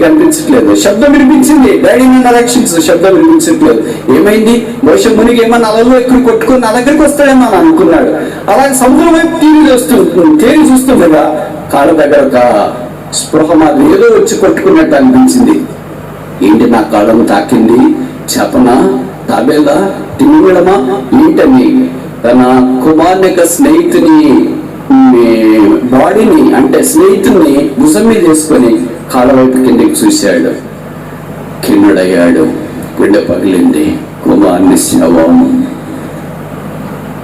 కనిపించట్లేదు. శబ్దం వినిపించింది, డాడీ నన్ను రక్షించు. శబ్దం వినిపించట్లేదు. ఏమైంది? బహుశా మునిగి ఏమన్నా అలలో ఎక్కువ కొట్టుకుని నా దగ్గరికి వస్తాడేమో అని అనుకున్నాడు. అలాగే సముద్రం వైపు తేలి చూస్తుండగా కాళ్ళ దగ్గర ఒక స్పృహ మాదిరి ఏదో వచ్చి కొట్టుకున్నట్టు అనిపించింది. ఏంటి నా కాళ్ళను తాకింది? చేపనా, తాబేలా, తిమింగళమా ఏంటని తన కుమారుని యొక్క స్నేహితుని బాడీని అంటే స్నేహితుని భుజం మీద వేసుకొని కాళ్ళ వైపు కిందకి చూశాడు. కిన్నడయ్యాడు. గుండె పగిలింది. కుమారుని శవం.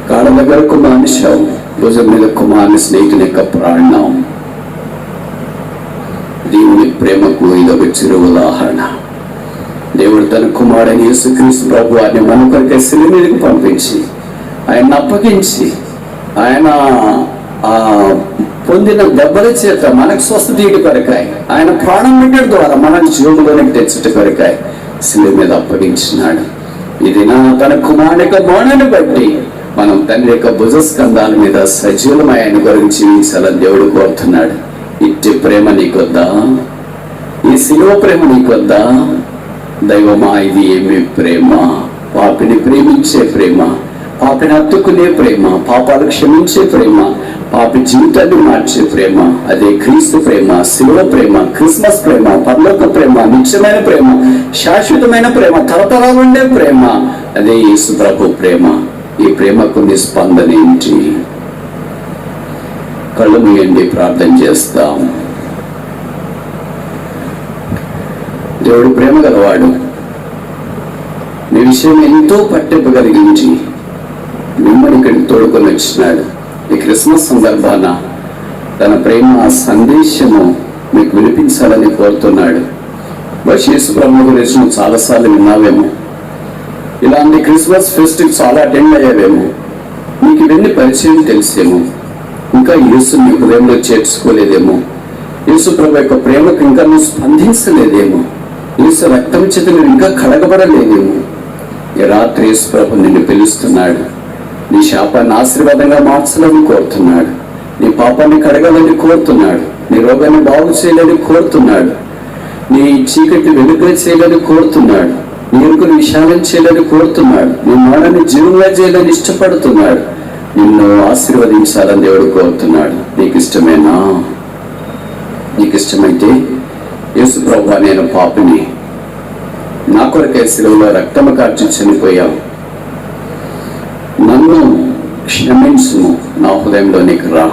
కాళ్ళ దగ్గర కుమారుని శవం, భుజం మీద కుమారుని స్నేహితుని యొక్క ప్రాణం. దేవుని ప్రేమకు ఇదొక చిరు ఉదాహరణ. దేవుడు తన కుమారుని యేసుక్రీస్తు ప్రభువాన్ని మన కొరకే శిలువ మీదకి పంపించి ఆయన అప్పగించి ఆయన పొందిన దెబ్బల చేత మనకు స్వస్థత తీయట కొరకాయ, ఆయన ప్రాణం పెట్టడం ద్వారా మనల్ని జీవంలోనికి తెచ్చుట కొరకాయ శిలువ మీద అప్పగించినాడు. ఇది తన కుమారుని యొక్క మౌనాన్ని బట్టి మనం తండ్రి యొక్క భుజస్కంధాల మీద సజీవమైన గురించి జీవించాలని దేవుడు కోరుతున్నాడు. ఇట్టి ప్రేమ నీకొద్దా? ఈ శిలువ ప్రేమ నీకొద్దా? దైవమా, ఇది ఏమి ప్రేమ! పాపిని ప్రేమించే ప్రేమ, పాపిని హత్తుకునే ప్రేమ, పాపాలు క్షమించే ప్రేమ, పాపి జీవితాన్ని మార్చే ప్రేమ. అదే క్రీస్తు ప్రేమ, శిలువ ప్రేమ, క్రిస్మస్ ప్రేమ, పరలోక ప్రేమ, నిత్యమైన ప్రేమ, శాశ్వతమైన ప్రేమ, తరతరాలు ఉండే ప్రేమ. అదే యేసు ప్రభు ప్రేమ. ఈ ప్రేమకు నిస్పందన ఏంటి? కళ్ళు మూయండి, ప్రార్థన చేస్తాం. దేవుడు ప్రేమ గలవాడు. నీ విషయం ఎంతో పట్టింపగలిగించి మిమ్మల్ని ఇక్కడికి తోడుకొని వచ్చినాడు. ఈ క్రిస్మస్ సందర్భాన తన ప్రేమ సందేశము మీకు వినిపించాలని కోరుతున్నాడు. యేసు ప్రభు గురించి చాలాసార్లు విన్నావేమో, ఇలాంటి క్రిస్మస్ ఫెస్టివ్ చాలా అటెండ్ అయ్యావేమో, నీకు ఇవన్నీ పరిచయం తెలిసేమో, ఇంకా యేసు నీ హృదయంలో చేర్చుకోలేదేమో, యేసు ప్రభు యొక్క ప్రేమకు ఇంకా నువ్వు స్పందించలేదేమో, యేసు రక్తం చేత నువ్వు ఇంకా కడగబడలేదేమో. ఈ రాత్రి యేసు ప్రభు నిన్ను పిలుస్తున్నాడు. నీ శాపాన్ని ఆశీర్వాదంగా మార్చాలని కోరుతున్నాడు. నీ పాపాన్ని కడగాలని కోరుతున్నాడు. నీ రోగాన్ని బాగు చేయాలని కోరుతున్నాడు. నీ చీకటి వెలుగుగా చేయాలని కోరుతున్నాడు. నీ ఎరుకను విశాలం చేయాలని కోరుతున్నాడు. నీ మరణాన్ని జీవంగా చేయాలని ఇష్టపడుతున్నాడు. నిన్ను ఆశీర్వదించాలని దేవుడు కోరుతున్నాడు. నీకు ఇష్టమేనా? నీకు ఇష్టమైతే యేసు ప్రభువా, నేను పాపిని, నా కొరకే శిలువలో రక్తము కార్చి చనిపోయావు, నన్ను క్షమించుము, నా హృదయంలోనికి రా.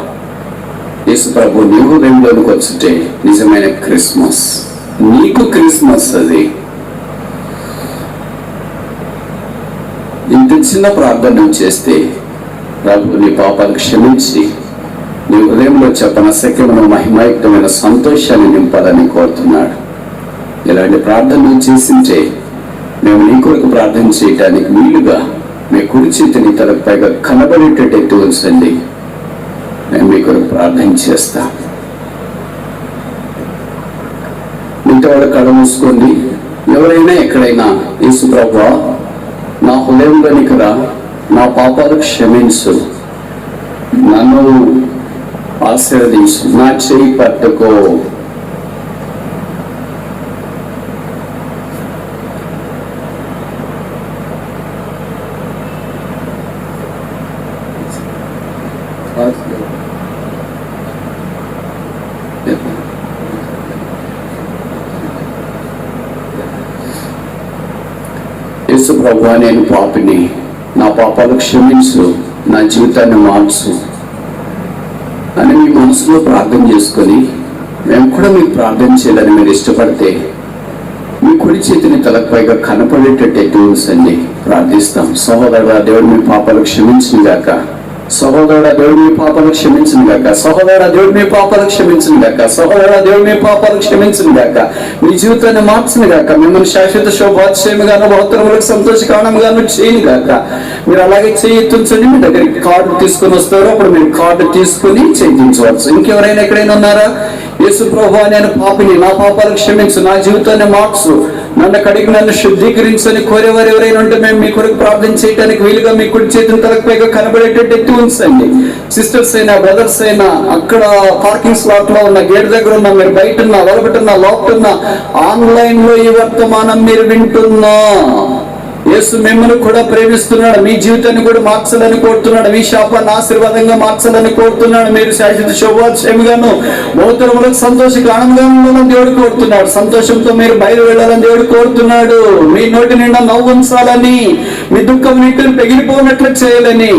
యేసు ప్రభు నీ హృదయంలోనికి వచ్చుటే నిజమైన క్రిస్మస్. నీకు క్రిస్మస్ అది. ఇంత చిన్న ప్రార్థన చేస్తే ప్రభు నీ పాపాలు క్షమించి నీ హృదయంలో చెప్పనశక్యమైన మహిమాయుక్తమైన సంతోషాన్ని నింపాలని కోరుతున్నాడు. ఇలాంటి ప్రార్థనలు చేసింటే మేము నీ కొరకు ప్రార్థన చేయడానికి వీలుగా మీ కుడి చేతిని తలకు పైగా కనబడేటట్టు ఉంచండి. మేము మీ కొరకు ప్రార్థన చేస్తాం. మిగతా వాళ్ళ కళ్ళు మూసుకోండి. ఎవరైనా ఎక్కడైనా యేసు ప్రభువా నా హృదయంలోనికి రా, నా పాపాలు క్షమించు, నన్ను ఆశీర్వదించు, నా చేయి పట్టుకో, యేసు ప్రభువా నేను పాపిని, నా పాపాలు క్షమించు, నా జీవితాన్ని మార్చు అని మీ మనసులో ప్రార్థన చేసుకొని మేము కూడా మీకు ప్రార్థన చేయాలని మీరు ఇష్టపడితే మీ కుడి చేతిని తలకు పైగా కనపడేటట్టు ఉంచండి. ప్రార్థిస్తాం. సహోదరుడా దేవుడు మీ పాపాలు క్షమించును గాక. సహోదరుడా దేవుడు మీ పాపాలు క్షమించును గాక. సహోదరుడా దేవుడు మీ పాపాలు క్షమించును గాక. సహోదరుడా దేవుడు మీ పాపాలు క్షమించును గాక. మీ జీవితాన్ని మార్చును గాక. మిమ్మల్ని శాశ్వత శోభాతిశయముగాను బహుత్తరములకు సంతోష కారణముగాను చేయను గాక. మీరు అలాగే చేయొచ్చండి. మీ దగ్గరికి కార్డు తీసుకొని వస్తారు. అప్పుడు మీరు కార్డు తీసుకుని చేయించవచ్చు. ఇంకెవరైనా ఎక్కడైనా ఉన్నారా? యేసు ప్రభువా నేను పాపిని, నా పాపాలు క్షమించు, నా జీవితాన్ని మార్చు, నన్ను కడిగి నన్ను శుద్ధీకరించని కోరేవారు ఎవరైనా ఉంటే మేము మీ కొరకు ప్రార్థన చేయడానికి వీలుగా మీ కుడి చేతిని తలకు పైగా కనబడేటట్టు ఉంచండి. సిస్టర్స్ అయినా బ్రదర్స్ అయినా అక్కడ పార్కింగ్ స్లాట్ లో ఉన్న గేట్ దగ్గర ఉన్నా, మీరు బయట ఉన్నా, లోపటున్నా, లోపటున్నా, ఆన్లైన్ లో ఈ వర్తమానం మీరు వింటున్నా, యేసు మిమ్మల్ని కూడా ప్రేమిస్తున్నాడు. మీ జీవితాన్ని కూడా మార్చాలని కోరుతున్నాడు. మీ శాపాన్ని ఆశీర్వాదంగా మార్చాలని కోరుతున్నాడు. మీరు శాశ్వత శోభాతిశయముగాను బహుత్తరములకు సంతోషంగా ఆనందంగా దేవుడు కోరుతున్నాడు. సంతోషంతో మీరు బయలు వెళ్ళాలని దేవుడు కోరుతున్నాడు. మీ నోటి నిండా నవ్వు ఉంచాలని, మీ దుఃఖం నీటిని పెగిలిపోనట్లు చేయాలని,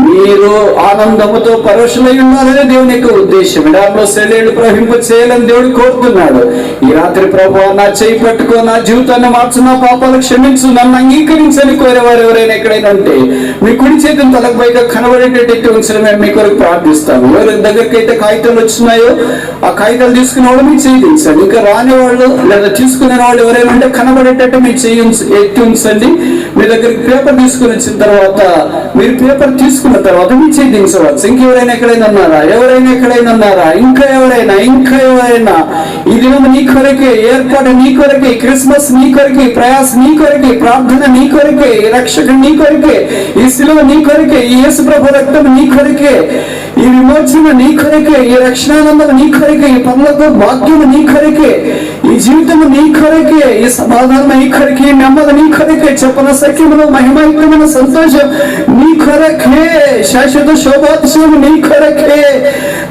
మీరు ఆనందముతో పరోషమై ఉండాలని దేవుని యొక్క ఉద్దేశం. ఇడాలో సెలయేళ్ళు ప్రవహింప చేయాలని దేవుడు కోరుతున్నాడు. ఈ రాత్రి ప్రభువా నా చేయి పట్టుకో, నా జీవితాన్ని మార్చు, నా పాపాలు క్షమించు, నన్ను అంగీకరించని కోరేవారు ఎవరైనా ఎక్కడైనా ఉంటే మీ కుడి చేతిని తలకు పైగా కనబడేటట్టు ఉంచిన మేము మీ కొరకు ప్రార్థిస్తాము. ఎవరి దగ్గరికి అయితే కాగితాలు వచ్చినాయో ఆ కాగితాలు తీసుకునే వాళ్ళు మీ చేయించండి. ఇంకా రాని వాళ్ళు లేదా తీసుకునే వాళ్ళు ఎవరైనా ఉంటే కనబడేటట్టు మీ చేయి ఎత్తి ఉంచండి. మీ దగ్గరికి పేపర్ తీసుకుని వచ్చిన తర్వాత మీరు పేపర్ తీసుకున్న తర్వాత మీ చేయించవచ్చు. ఇంకెవరైనా ఎక్కడైనా ఉన్నారా? ఎవరైనా ఎక్కడైనా ఉన్నారా? ఇంకా ఎవరైనా ఈ దినం నీ కొరకే, ఏర్పాటు నీ కొరకే, క్రిస్మస్ నీ కొరకే, ప్రయాస నీ కొరకే, ప్రార్థన నీ కొరకే, ఈ రక్షకుడు నీ కొరకే, ఈ శిలువ నీ కొరకే, ఈ యేసు ప్రభు రక్తం నీ కొరకే, ఈ విమోచన నీ కొరకే, ఈ రక్షణానందం నీ కొరకే, ఈ పనులకు భాగ్యము నీ కొరకే, ఈ జీవితము నీ కొరకే, ఈ సమాధానం నీ కొరకే, ఈ నెమ్మది నీ కొరకే, చెప్పన సఖ్యములో మహిమాయుక్తమైన సంతోషం నీ కొరకే, శాశ్వత శోభాతిశయం నీ కొరకే,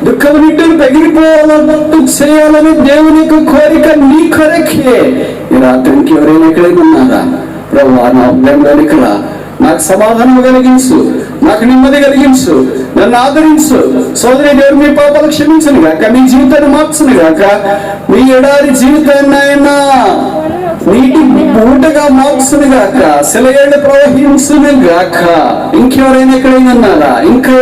దుఃఖం నీటిని పెగిలిపోవాలన్నట్టు చేయాలని దేవుని యొక్క కోరిక నీ కొరకే. ఈ రాత్రికి ఎవరైనా ఎక్కడైనా ఉన్నారా? ప్రభువా నా హృదయంలోనికి రా, నాకు సమాధానం కలిగించు, నాకు నెమ్మది కలిగించు, నన్ను ఆదరించు. సోదరి దేవుడు మీ పాపాలు క్షమించను గాక, మీ జీవితాన్ని మార్చును గాక, మీ ఎడారి జీవితాన్ని ఆయన నీటి ఊటగా మార్చును గాక, సెలయేళ్ళు ప్రవహించును గాక. ఇంకెవరైనా ఎక్కడైనా ఉన్నారా? ఇంకా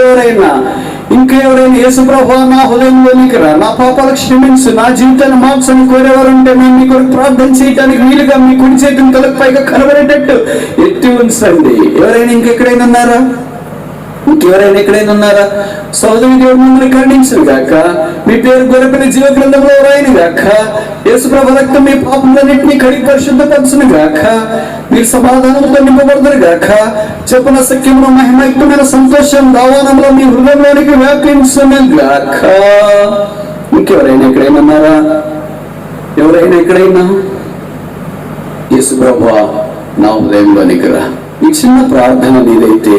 ఎవరైనా యేసు ప్రభువా నా హృదయంలోనికి రా, నా పాపాలు క్షమించు, నా జీవితాన్ని మార్చని కోరేవారు ఉంటే మేము మీ కొరకు ప్రార్థన చేయడానికి వీలుగా మీ కుడి చేతిని తలకు పైగా కనబడేటట్టు ఎత్తి ఉంచండి. ఎవరైనా ఇంకెక్కడైనా ఉన్నారా? ఇంకెవరైనా ఎక్కడైనా ఉన్నారా? సోదరి దేవుడు మిమ్మల్ని ఖండించను గాక, మీ పేరు గొర్రెపిల్ల జీవ గ్రంథంలో రాయను గాక, యేసు ప్రభు రక్తం మీ పాపములన్నింటినీ కడిగి పరిశుద్ధపరచును గాక, మీరు సమాధానంతో నింపబడతారు గాక, చెప్పన సఖ్యమును మహిమాయుక్తమైన సంతోషం దావానంలో మీ హృదయంలోనికి వ్యాపించును గాక. ఇంకెవరైనా ఎక్కడైనా ఉన్నారా? ఎవరైనా ఎక్కడైనా? యేసు ప్రభువా నా హృదయంలోనికి రా. ఈ చిన్న ప్రార్థన నీదైతే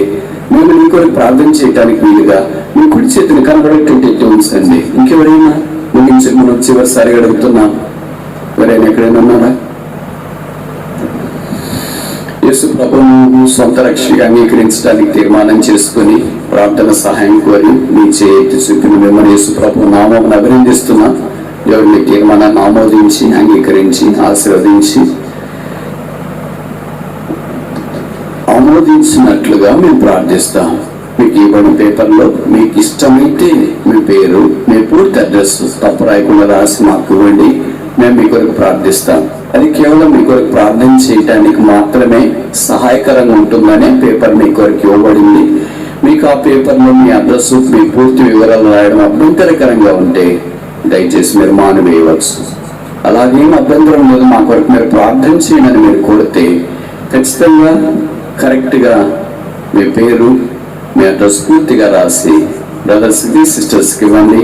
మేము నీ కొరకు ప్రార్థన చేయడానికి వీలుగా మీ కుడి చేతిని కనబడేటట్టు ఉంచండి. ఇంకెవరైనా? మనం చివరిసారి అడుగుతున్నాం. ఎవరైనా ఎక్కడైనా ఉన్నారా? యేసు ప్రభువును సొంత రక్షగా అంగీకరించడానికి తీర్మానం చేసుకుని ప్రార్థన సహాయం కోరి మీ చేతి చూపిన మిమ్మల్ని యేసు ప్రభు నామమును అభినందిస్తున్నా. దేవుడు మీ తీర్మానాన్ని ఆమోదించి అంగీకరించి ఆమోదించినట్లుగా మేము ప్రార్థిస్తాం. మీకు ఇవ్వని పేపర్లో మీకు ఇష్టమైతే మీ పేరు, మీ పూర్తి అడ్రస్ తప్పు రాయకుండా రాసి మాకు ఇవ్వండి. మేము మీ కొరకు ప్రార్థిస్తాం. అది కేవలం మీ కొరకు ప్రార్థన చేయడానికి మాత్రమే సహాయకరంగా ఉంటుందనే పేపర్ మీ కొరకు ఇవ్వబడింది. మీకు ఆ పేపర్లో మీ అడ్రస్, మీ పూర్తి వివరాలు రాయడం అభ్యంతరకరంగా ఉంటే దయచేసి మీరు మానివేయవచ్చు. అలాగేం అభ్యంతరం లేదు. మా కొరకు మీరు ప్రార్థన చేయమని మీరు కోరితే ఖచ్చితంగా కరెక్ట్గా మీ పేరు, మీ అడ్రస్ పూర్తిగా రాసి బ్రదర్స్కి, సిస్టర్స్కి ఇవ్వండి.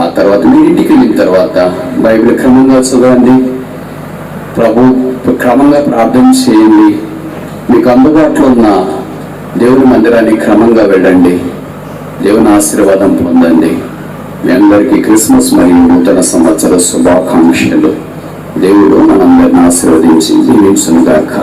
ఆ తర్వాత మీ ఇంటికి వెళ్ళిన తర్వాత బైబిల్ క్రమంగా చదవండి, ప్రభు క్రమంగా ప్రార్థన చేయండి. మీకు అందుబాటులో ఉన్న దేవుని మందిరానికి క్రమంగా వెళ్ళండి. దేవుని ఆశీర్వాదం పొందండి. మీ అందరికీ క్రిస్మస్ మరియు నూతన సంవత్సర శుభాకాంక్షలు. దేవుడు మనందరిని ఆశీర్వదించి దీవించును గాక.